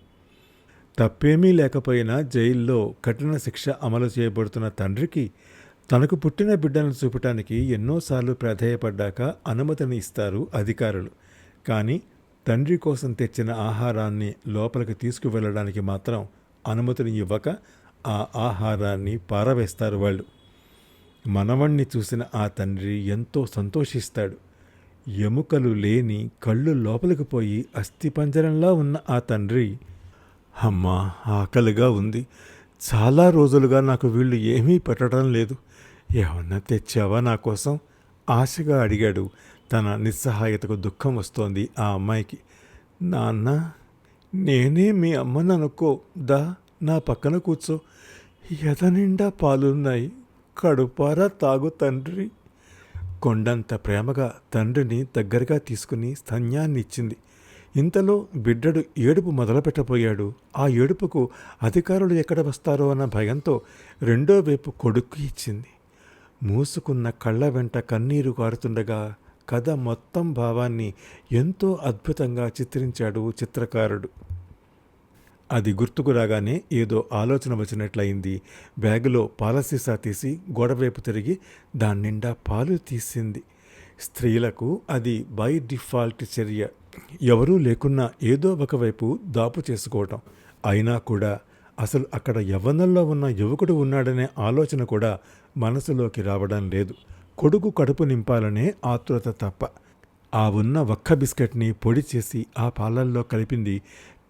తప్పేమీ లేకపోయినా జైల్లో కఠిన శిక్ష అమలు చేయబడుతున్న తండ్రికి తనకు పుట్టిన బిడ్డను చూపటానికి ఎన్నోసార్లు ప్రాధేయపడ్డాక అనుమతిని ఇస్తారు అధికారులు. కానీ తండ్రి కోసం తెచ్చిన ఆహారాన్ని లోపలికి తీసుకువెళ్ళడానికి మాత్రం అనుమతిని ఇవ్వక ఆ ఆహారాన్ని పారవేస్తారు వాళ్ళు. మనవణ్ణి చూసిన ఆ తండ్రి ఎంతో సంతోషిస్తాడు. ఎముకలు లేని కళ్ళు లోపలికి పోయి అస్థిపంజరంలా ఉన్న ఆ తండ్రి, అమ్మా, ఆకలిగా ఉంది, చాలా రోజులుగా నాకు వీళ్ళు ఏమీ పెట్టడం లేదు, ఏమన్నా తెచ్చావా నా కోసం ఆశగా అడిగాడు. తన నిస్సహాయతకు దుఃఖం వస్తోంది ఆ అమ్మాయికి. నాన్న, నేనే మీ అమ్మను అనుకో, దా నా పక్కన కూర్చో, ఎద నిండా పాలున్నాయి, కడుపారా తాగు తండ్రి. కొండంత ప్రేమగా తండ్రిని దగ్గరగా తీసుకుని స్తన్యాన్నిచ్చింది. ఇంతలో బిడ్డడు ఏడుపు మొదలుపెట్టబోయాడు. ఆ ఏడుపుకు అధికారులు ఎక్కడ వస్తారో అన్న భయంతో రెండో వైపు కొడుకు ఇచ్చింది. మూసుకున్న కళ్ళ వెంట కన్నీరు కారుతుండగా కథ మొత్తం భావాన్ని ఎంతో అద్భుతంగా చిత్రించాడు చిత్రకారుడు. అది గుర్తుకు రాగానే ఏదో ఆలోచన వచ్చినట్లయింది. బ్యాగులో పాల సీసా తీసి గోడవైపు తిరిగి దాని నిండా పాలు తీసింది. స్త్రీలకు అది బై డిఫాల్ట్ చర్య. ఎవరూ లేకున్నా ఏదో ఒకవైపు దాపు చేసుకోవటం. అయినా కూడా అసలు అక్కడ యవ్వనంలో ఉన్న యువకుడు ఉన్నాడనే ఆలోచన కూడా మనసులోకి రావడం లేదు. కొడుకు కడుపు నింపాలనే ఆతృత తప్ప. ఆ ఉన్న ఒక్క బిస్కెట్ని పొడి చేసి ఆ పాలల్లో కలిపింది.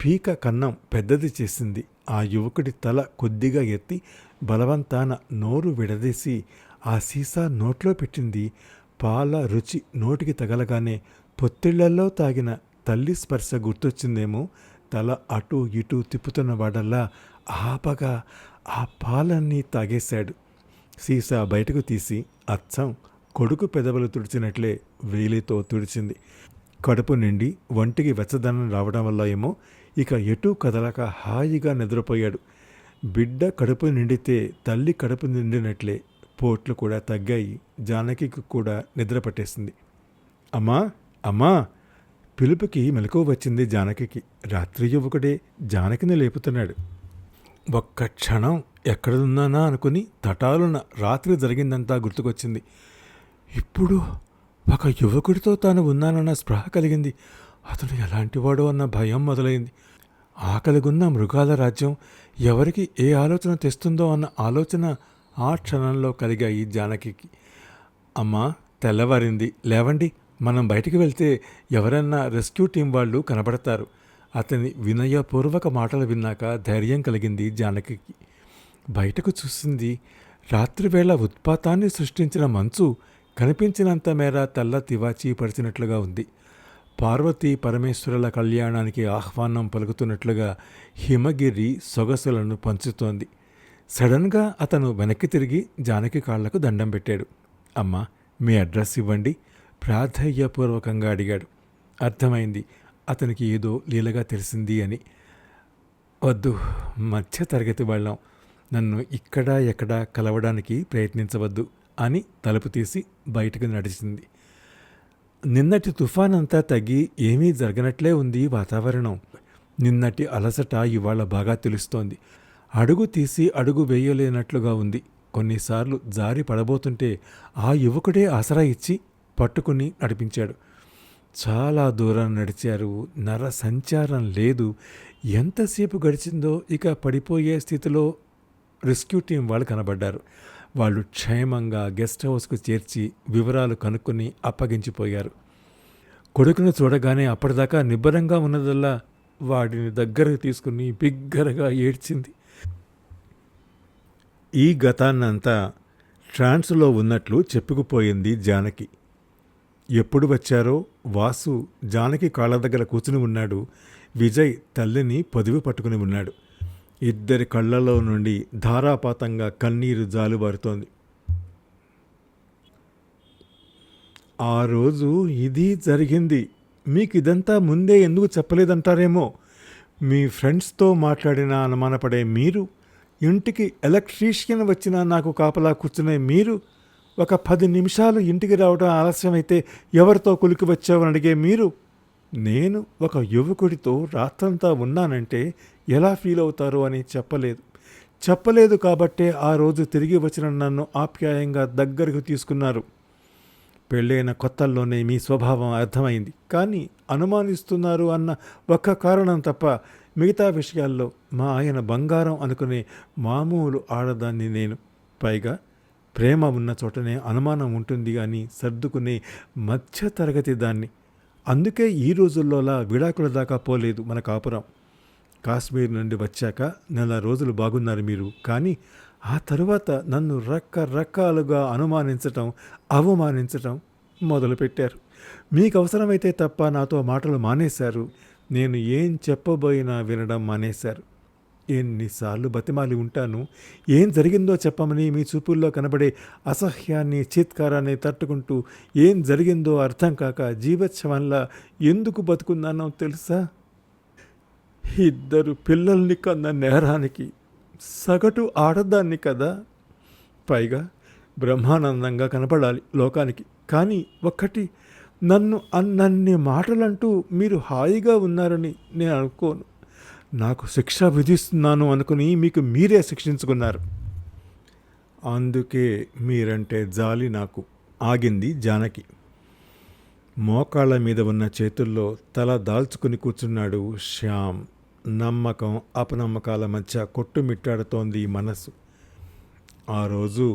పీక కన్నం పెద్దది చేసింది. ఆ యువకుడి తల కొద్దిగా ఎత్తి బలవంతాన నోరు విడదీసి ఆ సీసా నోట్లో పెట్టింది. పాల రుచి నోటికి తగలగానే పొత్తిళ్లలో తాగిన తల్లి స్పర్శ గుర్తొచ్చిందేమో. తల అటూ ఇటూ తిప్పుతున్న వాడల్లా ఆపగా ఆ పాలన్నీ తాగేశాడు. సీసా బయటకు తీసి అచ్చం కొడుకు పెదవులు తుడిచినట్లే వేలితో తుడిచింది. కడుపు నిండి ఒంటికి వెచ్చదనం రావడం వల్ల ఏమో ఇక ఎటూ కదలక హాయిగా నిద్రపోయాడు. బిడ్డ కడుపు నిండితే తల్లి కడుపు నిండినట్లే పోట్లు కూడా తగ్గాయి. జానకికి కూడా నిద్ర పట్టేసింది. అమ్మా, అమ్మా, పిలుపుకి మెలకువ వచ్చింది జానకికి. రాత్రి యువకుడే జానకిని లేపుతున్నాడు. ఒక్క క్షణం ఎక్కడున్నానా అనుకుని తటాలున రాత్రి జరిగిందంతా గుర్తుకొచ్చింది. ఇప్పుడు ఒక యువకుడితో తాను ఉన్నానన్న స్పృహ కలిగింది. అతడు ఎలాంటివాడో అన్న భయం మొదలైంది. ఆకలిగున్న మృగాల రాజ్యం ఎవరికి ఏ ఆలోచన తెస్తుందో అన్న ఆలోచన ఆ క్షణంలో కలిగాయి జానకికి. అమ్మా, తెల్లవారింది, లేవండి, మనం బయటికి వెళ్తే ఎవరన్నా రెస్క్యూ టీం వాళ్ళు కనబడతారు. అతని వినయపూర్వక మాటలు విన్నాక ధైర్యం కలిగింది జానకికి. బయటకు చూసింది. రాత్రివేళ ఉత్పాతాన్ని సృష్టించిన మంచు కనిపించినంత మేర తెల్ల తివాచీ పరిచినట్లుగా ఉంది. పార్వతీ పరమేశ్వరుల కళ్యాణానికి ఆహ్వానం పలుకుతున్నట్లుగా హిమగిరి సొగసులను పంచుతోంది. సడన్గా అతను వెనక్కి తిరిగి జానకి కాళ్లకు దండం పెట్టాడు. అమ్మా, మీ అడ్రస్ ఇవ్వండి, ప్రాధేయపూర్వకంగా అడిగాడు. అర్థమైంది అతనికి ఏదో లీలగా తెలిసింది అని. వద్దు, మధ్య తరగతి వాళ్ళం, నన్ను ఇక్కడా ఎక్కడా కలవడానికి ప్రయత్నించవద్దు అని తలుపు తీసి బయటకు నడిచింది. నిన్నటి తుఫానంతా తగ్గి ఏమీ జరగనట్లే ఉంది వాతావరణం. నిన్నటి అలసట ఇవాళ బాగా తెలుస్తోంది. అడుగు తీసి అడుగు వేయలేనట్లుగా ఉంది. కొన్నిసార్లు జారి పడబోతుంటే ఆ యువకుడే ఆసరా ఇచ్చి పట్టుకుని నడిపించాడు. చాలా దూరం నడిచారు. నర సంచారం లేదు. ఎంతసేపు గడిచిందో ఇక పడిపోయే స్థితిలో రెస్క్యూ టీం వాళ్ళు కనబడ్డారు. వాళ్ళు క్షేమంగా గెస్ట్ హౌస్కు చేర్చి వివరాలు కనుక్కొని అప్పగించిపోయారు. కొడుకును చూడగానే అప్పటిదాకా నిబ్బరంగా ఉన్నదల్లా వాడిని దగ్గరకు తీసుకుని బిగ్గరగా ఏడ్చింది. ఈ గతాన్నంతా ట్రాన్స్లో ఉన్నట్లు చెప్పుకుపోయింది జానకి. ఎప్పుడు వచ్చారో వాసు జానకి కాళ్ళ దగ్గర కూర్చుని ఉన్నాడు. విజయ్ తల్లిని పొదివి పట్టుకుని ఉన్నాడు. ఇద్దరి కళ్ళలో నుండి ధారాపాతంగా కన్నీరు జాలుబారుతోంది. ఆ రోజు ఇది జరిగింది. మీకు ఇదంతా ముందే ఎందుకు చెప్పలేదంటారేమో. మీ ఫ్రెండ్స్తో మాట్లాడినా అనుమానపడే మీరు, ఇంటికి ఎలక్ట్రీషియన్ వచ్చినా నాకు కాపలా కూర్చునే మీరు, ఒక 10 నిమిషాలు ఇంటికి రావడం ఆలస్యమైతే ఎవరితో కులికి వచ్చావని అడిగే మీరు, నేను ఒక యువకుడితో రాత్రంతా ఉన్నానంటే ఎలా ఫీల్ అవుతారో అని చెప్పలేదు. చెప్పలేదు కాబట్టే ఆ రోజు తిరిగి వచ్చిన నన్ను ఆప్యాయంగా దగ్గరకు తీసుకున్నారు. పెళ్ళైన కొత్తల్లోనే మీ స్వభావం అర్థమైంది. కానీ అనుమానిస్తున్నారు అన్న ఒక్క కారణం తప్ప మిగతా విషయాల్లో మా ఆయన బంగారం అనుకునే మామూలు ఆడదాన్ని నేను. పైగా ప్రేమ ఉన్న చోటనే అనుమానం ఉంటుంది అని సర్దుకునే మధ్య తరగతి దాన్ని. అందుకే ఈ రోజుల్లోలా విడాకుల దాకా పోలేదు మన కాపురం. కాశ్మీర్ నుండి వచ్చాక 4 రోజులు బాగున్నారు మీరు. కానీ ఆ తరువాత నన్ను రకరకాలుగా అనుమానించటం, అవమానించటం మొదలుపెట్టారు. మీకు అవసరమైతే తప్ప నాతో మాటలు మానేశారు. నేను ఏం చెప్పబోయినా వినడం మానేశారు. ఎన్నిసార్లు బతిమాలి ఉంటాను. ఏం జరిగిందో చెప్పమని మీ చూపుల్లో కనబడే అసహ్యాన్ని, చీత్కారాన్ని తట్టుకుంటూ ఏం జరిగిందో అర్థం కాక జీవోత్సవంలా ఎందుకు బతుకున్నానో తెలుసా? 2 పిల్లల్ని కన్న నేరానికి సగటు ఆడదాన్ని కదా. పైగా బ్రహ్మానందంగా కనపడాలి లోకానికి. కానీ ఒక్కటి, నన్ను అన్నన్ని మాటలంటూ మీరు హాయిగా ఉన్నారని నేను అనుకోను. నాకు శిక్ష విధిస్తున్నాను అనుకుని మీకు మీరే శిక్షించుకున్నారు. అందుకే మీరంటే జాలి నాకు. ఆగింది జానకి. మోకాళ్ళ మీద ఉన్న చేతుల్లో తల దాల్చుకుని కూర్చున్నాడు శ్యామ్. నమ్మకం అపనమ్మకాల మధ్య కొట్టుమిట్టాడుతోంది మనసు. ఆ రోజు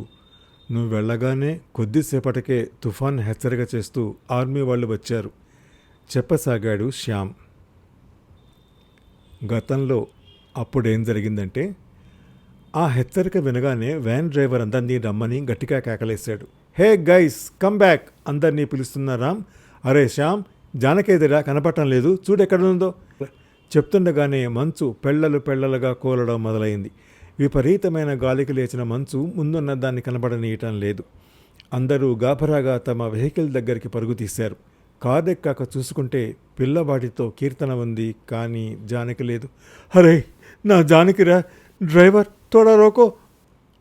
నువ్వు వెళ్ళగానే కొద్దిసేపటికే తుఫాన్ హెచ్చరిక చేస్తూ ఆర్మీ వాళ్ళు వచ్చారు చెప్పసాగాడు శ్యామ్. గతంలో అప్పుడేం జరిగిందంటే, ఆ హెచ్చరిక వినగానే వ్యాన్ డ్రైవర్ అందరినీ రమ్మని గట్టిగా కేకలేశాడు. Hey guys, come back! అందరినీ పిలుస్తున్న రామ్, అరే శ్యామ్, జానకేదిరా కనపడటం లేదు, చూడెక్కడుందో. చెప్తుండగానే మంచు పెళ్ళలుగా కూలడం మొదలైంది. విపరీతమైన గాలికి లేచిన మంచు ముందున్న దాన్ని కనబడనీయటం లేదు. అందరూ గాభరాగా తమ వెహికల్ దగ్గరికి పరుగు తీశారు. కారు ఎక్కాక చూసుకుంటే పిల్లవాడితో కీర్తన ఉంది, కానీ జానకి లేదు. అరే నా జానకిరా, డ్రైవర్ తోడా రోకో!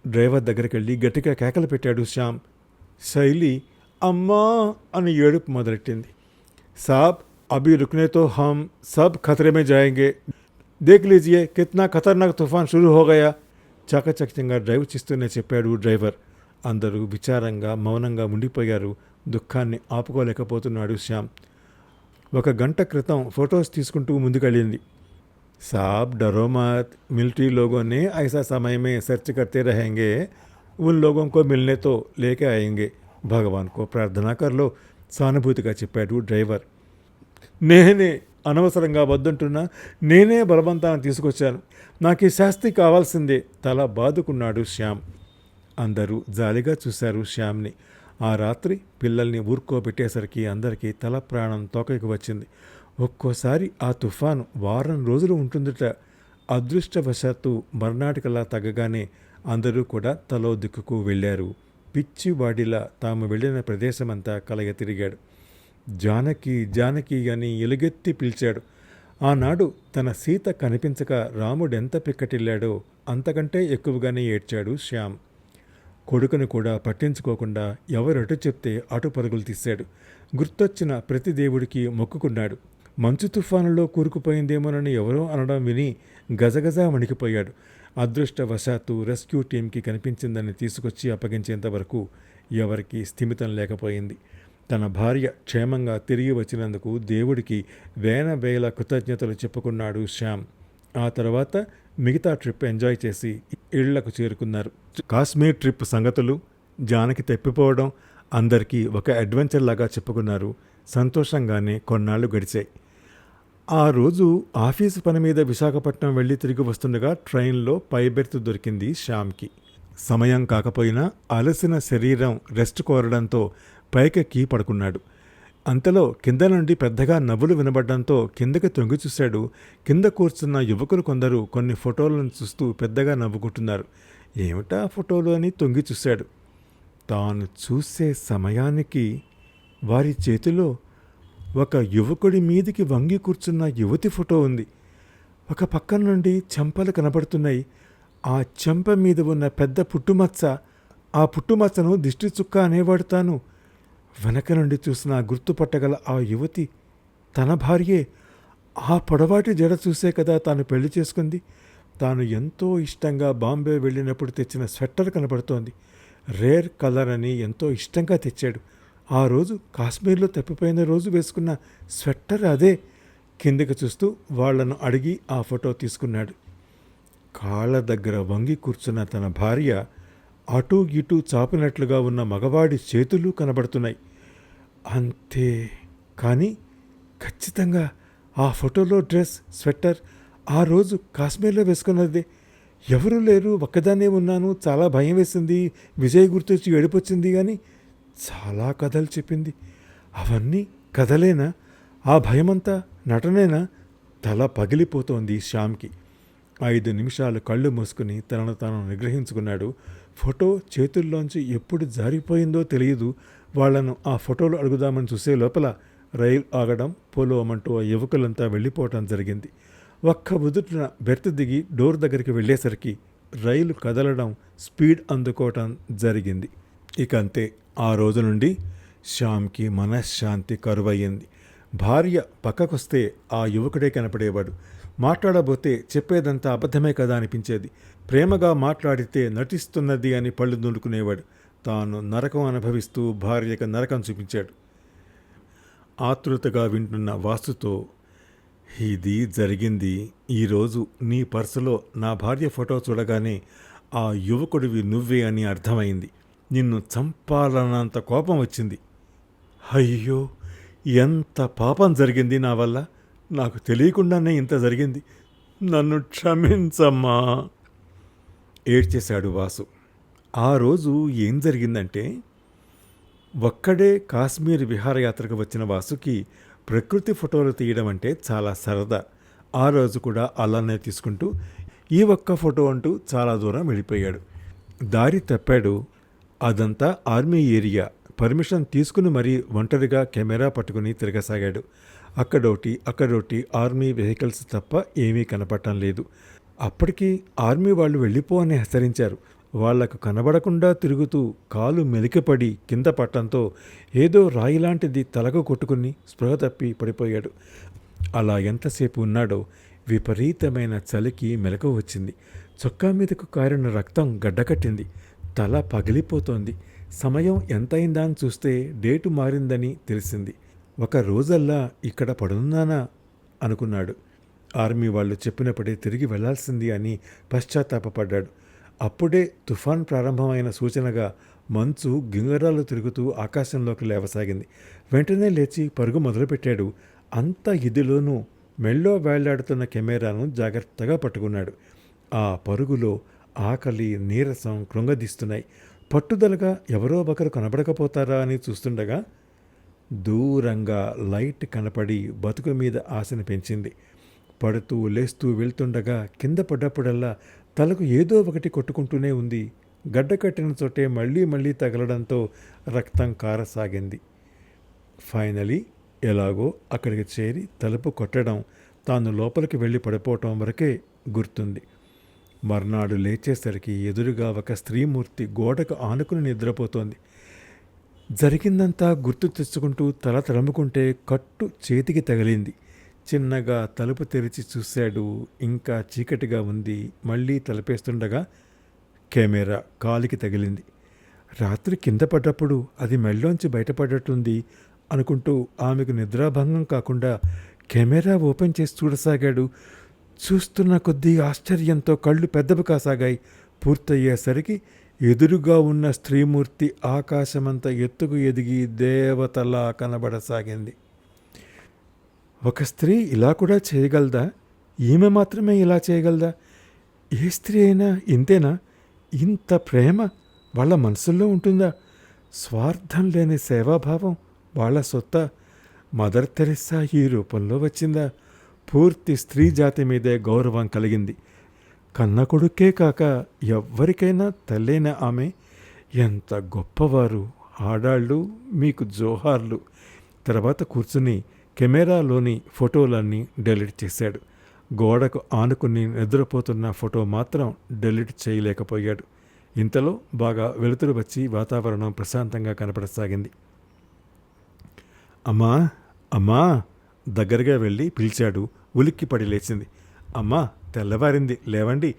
డ్రైవర్ దగ్గరికి వెళ్ళి గట్టిగా కేకలు పెట్టాడు శ్యామ్. శైలి అమ్మా అని ఏడుపు మొదలెట్టింది. సాబ్, అభి రుకనేతో హమ్ సబ్ ఖతరే మే జాయేంగే, దేఖ్ లీజియే కిత్నా ఖతర్నాక్ తుఫాన్ షురూ హో గయా. చాకచక్యంగా డ్రైవ్ చేస్తూనే చెప్పాడు డ్రైవర్. అందరూ విచారంగా మౌనంగా ఉండిపోయారు. దుఃఖాన్ని ఆపుకోలేకపోతున్నాడు శ్యామ్. 1 గంట క్రితం ఫొటోస్ తీసుకుంటూ ముందుకెళ్ళింది. సాబ్ डरो मत, मिलिट्री लोगों ने ऐसा समय में सर्च करते रहेंगे, उन लोगों को मिलने तो लेके आएंगे, భగవాన్ కో ప్రార్థన కర్లో సానుభూతిగా చెప్పాడు డ్రైవర్. నేనే అనవసరంగా వద్దంటున్నా, నేనే బలవంతాన్ని తీసుకొచ్చాను, నాకు ఈ శాస్తి కావాల్సిందే తల బాదుకున్నాడు శ్యామ్. అందరూ జాలిగా చూశారు శ్యామ్ని. ఆ రాత్రి పిల్లల్ని ఊరుకోబెట్టేసరికి అందరికీ తల ప్రాణం తోకకి వచ్చింది. ఒక్కోసారి ఆ తుఫాను వారం రోజులు ఉంటుందట. అదృష్టవశాత్తు మర్నాటికలా తగ్గగానే అందరూ కూడా తలో దిక్కుకు వెళ్ళారు. పిచ్చివాడిలా తాము వెళ్ళిన ప్రదేశమంతా కలగ తిరిగాడు. జానకి జానకి అని ఎలుగెత్తి పిలిచాడు. ఆనాడు తన సీత కనిపించక రాముడెంత పిక్కటిల్లాడో అంతకంటే ఎక్కువగానే ఏడ్చాడు శ్యామ్. కొడుకును కూడా పట్టించుకోకుండా ఎవరటు చెప్తే అటు పరుగులు తీశాడు. గుర్తొచ్చిన ప్రతి దేవుడికి మొక్కుకున్నాడు. మంచు తుఫానులో కూరుకుపోయిందేమోనని ఎవరో అనడం విని గజగజ వణికిపోయాడు. అదృష్టవశాత్తు రెస్క్యూ టీంకి కనిపించిందని తీసుకొచ్చి అప్పగించేంత వరకు ఎవరికీ స్థిమితం లేకపోయింది. తన భార్య క్షేమంగా తిరిగి వచ్చినందుకు దేవుడికి వేల కృతజ్ఞతలు చెప్పుకున్నాడు శ్యామ్. ఆ తర్వాత మిగతా ట్రిప్ ఎంజాయ్ చేసి ఇళ్లకు చేరుకున్నారు. కాశ్మీర్ ట్రిప్ సంగతులు, జానకి తప్పిపోవడం అందరికీ ఒక అడ్వెంచర్ లాగా చెప్పుకున్నారు. సంతోషంగానే కొన్నాళ్ళు గడిచాయి. ఆ రోజు ఆఫీసు పని మీద విశాఖపట్నం వెళ్ళి తిరిగి వస్తుండగా ట్రైన్లో పై బెర్త్ దొరికింది శ్యామ్కి. సమయం కాకపోయినా అలసిన శరీరం రెస్ట్ కోరడంతో పైకెక్కి పడుకున్నాడు. అంతలో కింద నుండి పెద్దగా నవ్వులు వినబడ్డంతో కిందకి తొంగి చూశాడు. కింద కూర్చున్న యువకులు కొందరు కొన్ని ఫోటోలను చూస్తూ పెద్దగా నవ్వుకుంటున్నారు. ఏమిటా ఫోటోలు అని తొంగి చూశాడు. తాను చూసే సమయానికి వారి చేతిలో ఒక యువకుడి మీదికి వంగి కూర్చున్న యువతి ఫోటో ఉంది. ఒక పక్కన నుండి చెంపలు కనబడుతున్నాయి. ఆ చెంప మీద ఉన్న పెద్ద పుట్టుమచ్చ, ఆ పుట్టుమచ్చను దిష్టి చుక్క అనేవాడు తాను. వెనక నుండి చూసిన గుర్తుపట్టగల ఆ యువతి తన భార్యే. ఆ పొడవాటి జడ చూసే కదా తాను పెళ్లి చేసుకుంది. తాను ఎంతో ఇష్టంగా బాంబే వెళ్ళినప్పుడు తెచ్చిన స్వెట్టర్ కనబడుతోంది. రేర్ కలర్ అని ఎంతో ఇష్టంగా తెచ్చాడు. ఆ రోజు కాశ్మీర్లో తప్పిపోయిన రోజు వేసుకున్న స్వెట్టర్ అదే. కిందకి చూస్తూ వాళ్లను అడిగి ఆ ఫోటో తీసుకున్నాడు. కాళ్ళ దగ్గర వంగి కూర్చున్న తన భార్య, అటూ ఇటూ చాపినట్లుగా ఉన్న మగవాడి చేతులు కనబడుతున్నాయి. అంతే. కానీ ఖచ్చితంగా ఆ ఫోటోలో డ్రెస్, స్వెట్టర్ ఆ రోజు కాశ్మీర్లో వేసుకున్నదే. ఎవరూ లేరు, ఒక్కదాన్నే ఉన్నాను, చాలా భయం వేసింది, విజయ్ గుర్తొచ్చి ఏడుపొచ్చింది. కానీ చాలా కథలు చెప్పింది. అవన్నీ కథలేనా? ఆ భయమంతా నటనేనా? తల పగిలిపోతోంది శ్యామ్కి. 5 నిమిషాలు కళ్ళు మూసుకుని తనను తాను నిగ్రహించుకున్నాడు. ఫోటో చేతుల్లోంచి ఎప్పుడు జారిపోయిందో తెలియదు. వాళ్లను ఆ ఫోటోలు అడుగుదామని చూసే లోపల రైలు ఆగడం, పోలోమంటూ ఆ యువకులంతా వెళ్ళిపోవటం జరిగింది. ఒక్క ఉదుటిన బెర్త్ దిగి డోర్ దగ్గరికి వెళ్ళేసరికి రైలు కదలడం, స్పీడ్ అందుకోవటం జరిగింది. ఇక అంతే. ఆ రోజు నుండి శ్యామ్కి మనశ్శాంతి కరువయ్యింది. భార్య పక్కకొస్తే ఆ యువకుడే కనపడేవాడు. మాట్లాడబోతే చెప్పేదంతా అబద్ధమే కదా అనిపించేది. ప్రేమగా మాట్లాడితే నటిస్తున్నది అని పళ్ళు నూరుకునేవాడు. తాను నరకం అనుభవిస్తూ భార్యకు నరకం చూపించాడు. ఆతృతగా వింటున్న వాసుతో, ఇది జరిగింది. ఈరోజు నీ పర్సులో నా భార్య ఫోటో చూడగానే ఆ యువకుడివి నువ్వే అని అర్థమైంది. నిన్ను చంపాలన్నంత కోపం వచ్చింది. అయ్యో, ఎంత పాపం జరిగింది నా వల్ల. నాకు తెలియకుండానే ఇంత జరిగింది. నన్ను క్షమించమ్మా. ఏడ్చేశాడు వాసు. ఆ రోజు ఏం జరిగిందంటే, ఒక్కడే కాశ్మీర్ విహారయాత్రకు వచ్చిన వాసుకి ప్రకృతి ఫోటోలు తీయడం అంటే చాలా సరదా. ఆ రోజు కూడా అలానే తీసుకుంటూ ఈ ఒక్క ఫోటో అంటూ చాలా దూరం వెళ్ళిపోయాడు. దారి తప్పాడు. అదంతా ఆర్మీ ఏరియా. పర్మిషన్ తీసుకుని మరీ ఒంటరిగా కెమెరా పట్టుకుని తిరగసాగాడు. అక్కడోటి ఆర్మీ వెహికల్స్ తప్ప ఏమీ కనపడటం లేదు. అప్పటికి ఆర్మీ వాళ్ళు వెళ్ళిపో అని హెచ్చరించారు. వాళ్లకు కనబడకుండా తిరుగుతూ కాలు మెలికపడి కింద పట్టంతో ఏదో రాయిలాంటిది తలకు కొట్టుకుని స్పృహ తప్పి పడిపోయాడు. అలా ఎంతసేపు ఉన్నాడో విపరీతమైన చలికి మెలకు వచ్చింది. చొక్కా మీదకు కారిన రక్తం గడ్డకట్టింది. తల పగిలిపోతోంది. సమయం ఎంతైందా అని చూస్తే డేటు మారిందని తెలిసింది. ఒక రోజల్లా ఇక్కడ పడున్నానా అనుకున్నాడు. ఆర్మీ వాళ్ళు చెప్పినప్పుడే తిరిగి వెళ్లాల్సింది అని పశ్చాత్తాపడ్డాడు. అప్పుడే తుఫాన్ ప్రారంభమైన సూచనగా మంచు గింగరాలు తిరుగుతూ ఆకాశంలోకి లేవసాగింది. వెంటనే లేచి పరుగు మొదలుపెట్టాడు. అంత ఇదిలోనూ మెళ్ళో వేళ్లాడుతున్న కెమెరాను జాగ్రత్తగా పట్టుకున్నాడు. ఆ పరుగులో ఆకలి, నీరసం కృంగదీస్తున్నాయి. పట్టుదలగా ఎవరో ఒకరు కనబడకపోతారా అని చూస్తుండగా దూరంగా లైట్ కనపడి బతుకు మీద ఆశను పెంచింది. పడుతూ లేస్తూ వెళ్తుండగా కింద పడ్డప్పుడల్లా తలకు ఏదో ఒకటి కొట్టుకుంటూనే ఉంది. గడ్డ కట్టిన చోటే మళ్ళీ తగలడంతో రక్తం కారసాగింది. ఫైనలీ ఎలాగో అక్కడికి చేరి తలుపు కొట్టడం, తాను లోపలికి వెళ్ళి పడిపోవటం వరకే గుర్తుంది. మర్నాడు లేచేసరికి ఎదురుగా ఒక స్త్రీమూర్తి గోడకు ఆనుకుని నిద్రపోతోంది. జరిగిందంతా గుర్తు తెచ్చుకుంటూ తల తడుముకుంటే కట్టు చేతికి తగిలింది. చిన్నగా తలుపు తెరిచి చూశాడు. ఇంకా చీకటిగా ఉంది. మళ్ళీ తలుపేస్తుండగా కెమెరా కాలికి తగిలింది. రాత్రి కింద పడ్డప్పుడు అది మెళ్ళోంచి బయటపడ్డట్టుంది అనుకుంటూ ఆమెకు నిద్రాభంగం కాకుండా కెమెరా ఓపెన్ చేసి చూడసాగాడు. చూస్తున్న కొద్దీ ఆశ్చర్యంతో కళ్ళు పెద్దవి కాసాగాయి. పూర్తయ్యేసరికి ఎదురుగా ఉన్న స్త్రీమూర్తి ఆకాశమంత ఎత్తుకు ఎదిగి దేవతలా కనబడసాగింది. ఒక స్త్రీ ఇలా కూడా చేయగలదా? ఈమె మాత్రమే ఇలా చేయగలదా? ఏ స్త్రీ అయినా ఇంతేనా? ఇంత ప్రేమ వాళ్ళ మనసుల్లో ఉంటుందా? స్వార్థం లేని సేవాభావం వాళ్ళ సొత్తా? మదర్ తెరెస్సా ఈ రూపంలో వచ్చిందా? పూర్తి స్త్రీ జాతి మీదే గౌరవం కలిగింది. కన్న కొడుకే కాక ఎవ్వరికైనా తల్లైన ఆమె ఎంత గొప్పవారు! ఆడాళ్ళు, మీకు జోహార్లు. తర్వాత కూర్చుని కెమెరాలోని ఫోటోలన్నీ డెలీట్ చేశాడు. గోడకు ఆనుకుని నిద్రపోతున్న ఫోటో మాత్రం డెలీట్ చేయలేకపోయాడు. ఇంతలో బాగా వెలుతురు వచ్చి వాతావరణం ప్రశాంతంగా కనపడసాగింది. అమ్మా, అమ్మా దగ్గరగా వెళ్ళి పిలిచాడు. ఉలిక్కి పడి లేచింది. అమ్మా, తెల్లవారింది, లేవండి.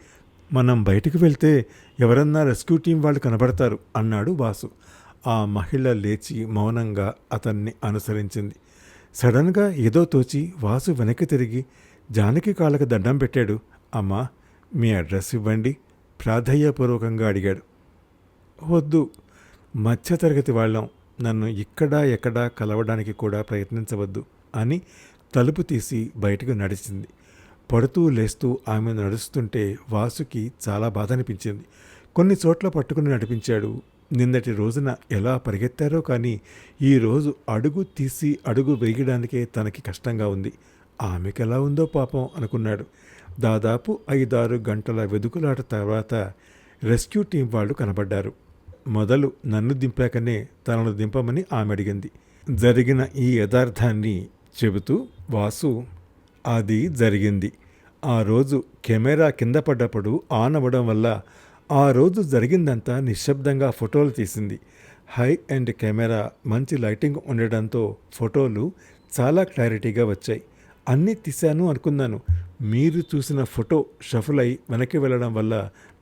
మనం బయటికి వెళ్తే ఎవరన్నా రెస్క్యూ టీం వాళ్ళు కనబడతారు అన్నాడు వాసు. ఆ మహిళ లేచి మౌనంగా అతన్ని అనుసరించింది. సడన్గా ఏదో తోచి వాసు వెనక్కి తిరిగి జానకి కాళ్ళకు దండం పెట్టాడు. అమ్మా, మీ అడ్రస్ ఇవ్వండి ప్రాధేయపూర్వకంగా అడిగాడు. వద్దు, మధ్యతరగతి వాళ్ళం, నన్ను ఇక్కడా ఎక్కడా కలవడానికి కూడా ప్రయత్నించవద్దు అని తలుపు తీసి బయటకు నడిచింది. పడుతూ లేస్తూ ఆమె నడుస్తుంటే వాసుకి చాలా బాధ అనిపించింది. కొన్ని చోట్ల పట్టుకుని నడిపించాడు. నిన్నటి రోజున ఎలా పరిగెత్తారో కానీ ఈరోజు అడుగు తీసి అడుగు వేయడానికే తనకి కష్టంగా ఉంది. ఆమెకెలా ఉందో పాపం అనుకున్నాడు. దాదాపు 5-6 గంటల వెదుకులాట తర్వాత రెస్క్యూ టీం వాళ్ళు కనబడ్డారు. మొదలు నన్ను దింపాకనే తనను దింపమని ఆమె అడిగింది. జరిగిన ఈ యథార్థాన్ని చెబుతూ వాసు, అది జరిగింది. ఆ రోజు కెమెరా కింద పడ్డప్పుడు ఆన్ అవ్వడం వల్ల ఆ రోజు జరిగిందంతా నిశ్శబ్దంగా ఫోటోలు తీసింది. హై అండ్ కెమెరా మంచి లైటింగ్ ఉండడంతో ఫోటోలు చాలా క్లారిటీగా వచ్చాయి. అన్నీ తీశాను అనుకున్నాను. మీరు చూసిన ఫోటో షఫుల్ అయి వెనక్కి వెళ్ళడం వల్ల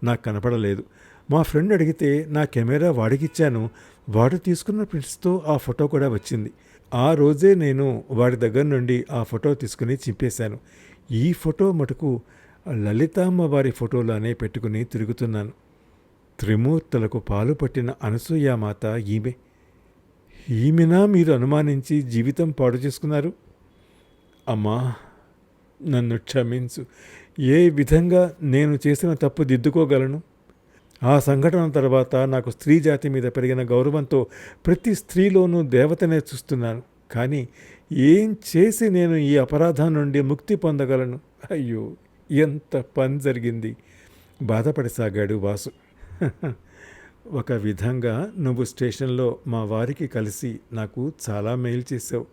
నాకు కనపడలేదు. మా ఫ్రెండ్ అడిగితే నా కెమెరా వాడికిచ్చాను. వాడు తీసుకున్న ప్రింట్స్తో ఆ ఫోటో కూడా వచ్చింది. ఆ రోజే నేను వాడి దగ్గర నుండి ఆ ఫోటో తీసుకుని చింపేశాను. ఈ ఫోటో మటుకు లలితామ్మ వారి ఫోటోలానే పెట్టుకుని తిరుగుతున్నాను. త్రిమూర్తులకు పాలు పట్టిన అనసూయామాత ఈమె. ఈమెనా మీరు అనుమానించి జీవితం పాడు చేసుకున్నారు? అమ్మా, నన్ను క్షమించు. ఏ విధంగా నేను చేసిన తప్పు దిద్దుకోగలను? ఆ సంఘటన తర్వాత నాకు స్త్రీ జాతి మీద పెరిగిన గౌరవంతో ప్రతి స్త్రీలోనూ దేవతనే చూస్తున్నాను. కానీ ఏం చేసి నేను ఈ అపరాధం నుండి ముక్తి పొందగలను? అయ్యో, ఎంత పని జరిగింది! బాధపడసాగాడు వాసు. ఒక విధంగా నువ్వు స్టేషన్లో మా వారికి కలిసి నాకు చాలా మెయిల్ చేసావు.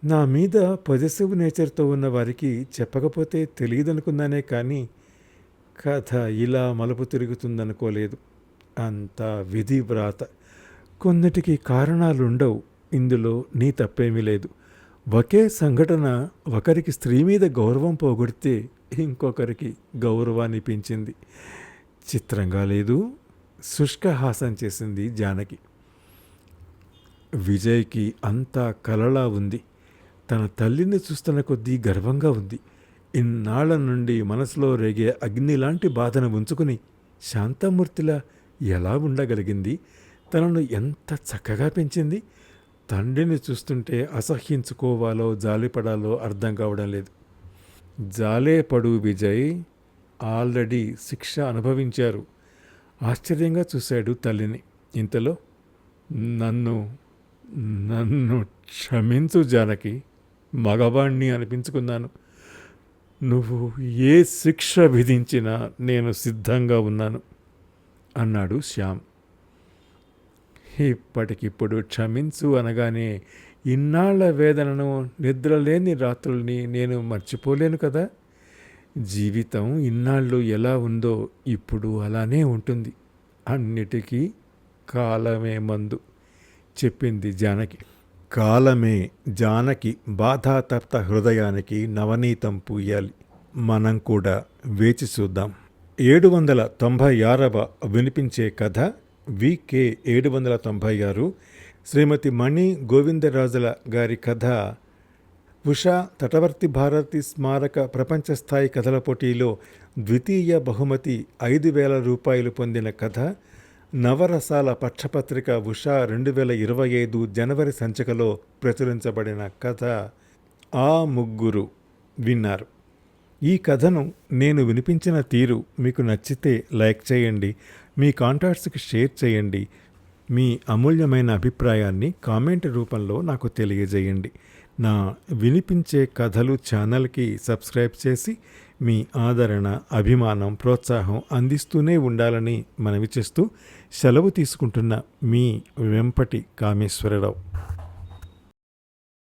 నా మీద పొజెసివ్ నేచర్తో ఉన్న వారికి చెప్పకపోతే తెలియదనుకున్నానే కానీ కథ ఇలా మలుపు తిరుగుతుందనుకోలేదు. అంతా విధి వ్రాత. కొన్నిటికి కారణాలుండవు. ఇందులో నీ తప్పేమీ లేదు. ఒకే సంఘటన ఒకరికి స్త్రీ మీద గౌరవం పోగొడితే ఇంకొకరికి గౌరవాన్ని పెంచింది. చిత్రంగా లేదు? శుష్కహాసం చేసింది జానకి. విజయ్కి అంతా కలలా ఉంది. తన తల్లిని చూస్తున్న కొద్దీ గర్వంగా ఉంది. ఇన్నాళ్ల నుండి మనసులో రేగే అగ్నిలాంటి బాధను ఉంచుకుని శాంతమూర్తిలా ఎలా ఉండగలిగింది? తనను ఎంత చక్కగా పెంచింది. తండ్రిని చూస్తుంటే అసహ్యించుకోవాలో జాలిపడాలో అర్థం కావడం లేదు. జాలే పడు విజయ్, ఆల్రెడీ శిక్ష అనుభవించారు. ఆశ్చర్యంగా చూశాడు తల్లిని. ఇంతలో నన్ను నన్ను క్షమించు జానకి, మగవాణ్ణి అనిపించుకున్నాను. నువ్వు ఏ శిక్ష విధించినా నేను సిద్ధంగా ఉన్నాను అన్నాడు శ్యామ్. ఇప్పటికిప్పుడు క్షమించు అనగానే ఇన్నాళ్ల వేదనను, నిద్రలేని రాత్రుల్ని నేను మర్చిపోలేను కదా. జీవితం ఇన్నాళ్ళు ఎలా ఉందో ఇప్పుడు అలానే ఉంటుంది. అన్నిటికీ కాలమే మందు చెప్పింది జానకి. కాలమే జానకి బాధాతప్త హృదయానికి నవనీతం పూయాలి. మనం కూడా వేచి చూద్దాం. 796వ వినిపించే కథ వికే 796, శ్రీమతి మణి గోవిందరాజుల గారి కథ. ఉషా తటవర్తి భారతి స్మారక ప్రపంచ స్థాయి కథల పోటీలో ద్వితీయ బహుమతి 5,000 రూపాయలు పొందిన కథ. నవరసాల పక్షపత్రిక ఉషా 2025 జనవరి సంచికలో ప్రచురించబడిన కథ ఆ ముగ్గురు విన్నారు. ఈ కథను నేను వినిపించిన తీరు మీకు నచ్చితే లైక్ చేయండి, మీ కాంటాక్ట్స్కి షేర్ చేయండి. మీ అమూల్యమైన అభిప్రాయాన్ని కామెంట్ రూపంలో నాకు తెలియజేయండి. నా వినిపించే కథలు ఛానల్కి సబ్స్క్రైబ్ చేసి మీ ఆదరణ, అభిమానం, ప్రోత్సాహం అందిస్తూనే ఉండాలని మనవి చేస్తూ సెలవు తీసుకుంటున్న మీ వెంపటి కామేశ్వరరావు.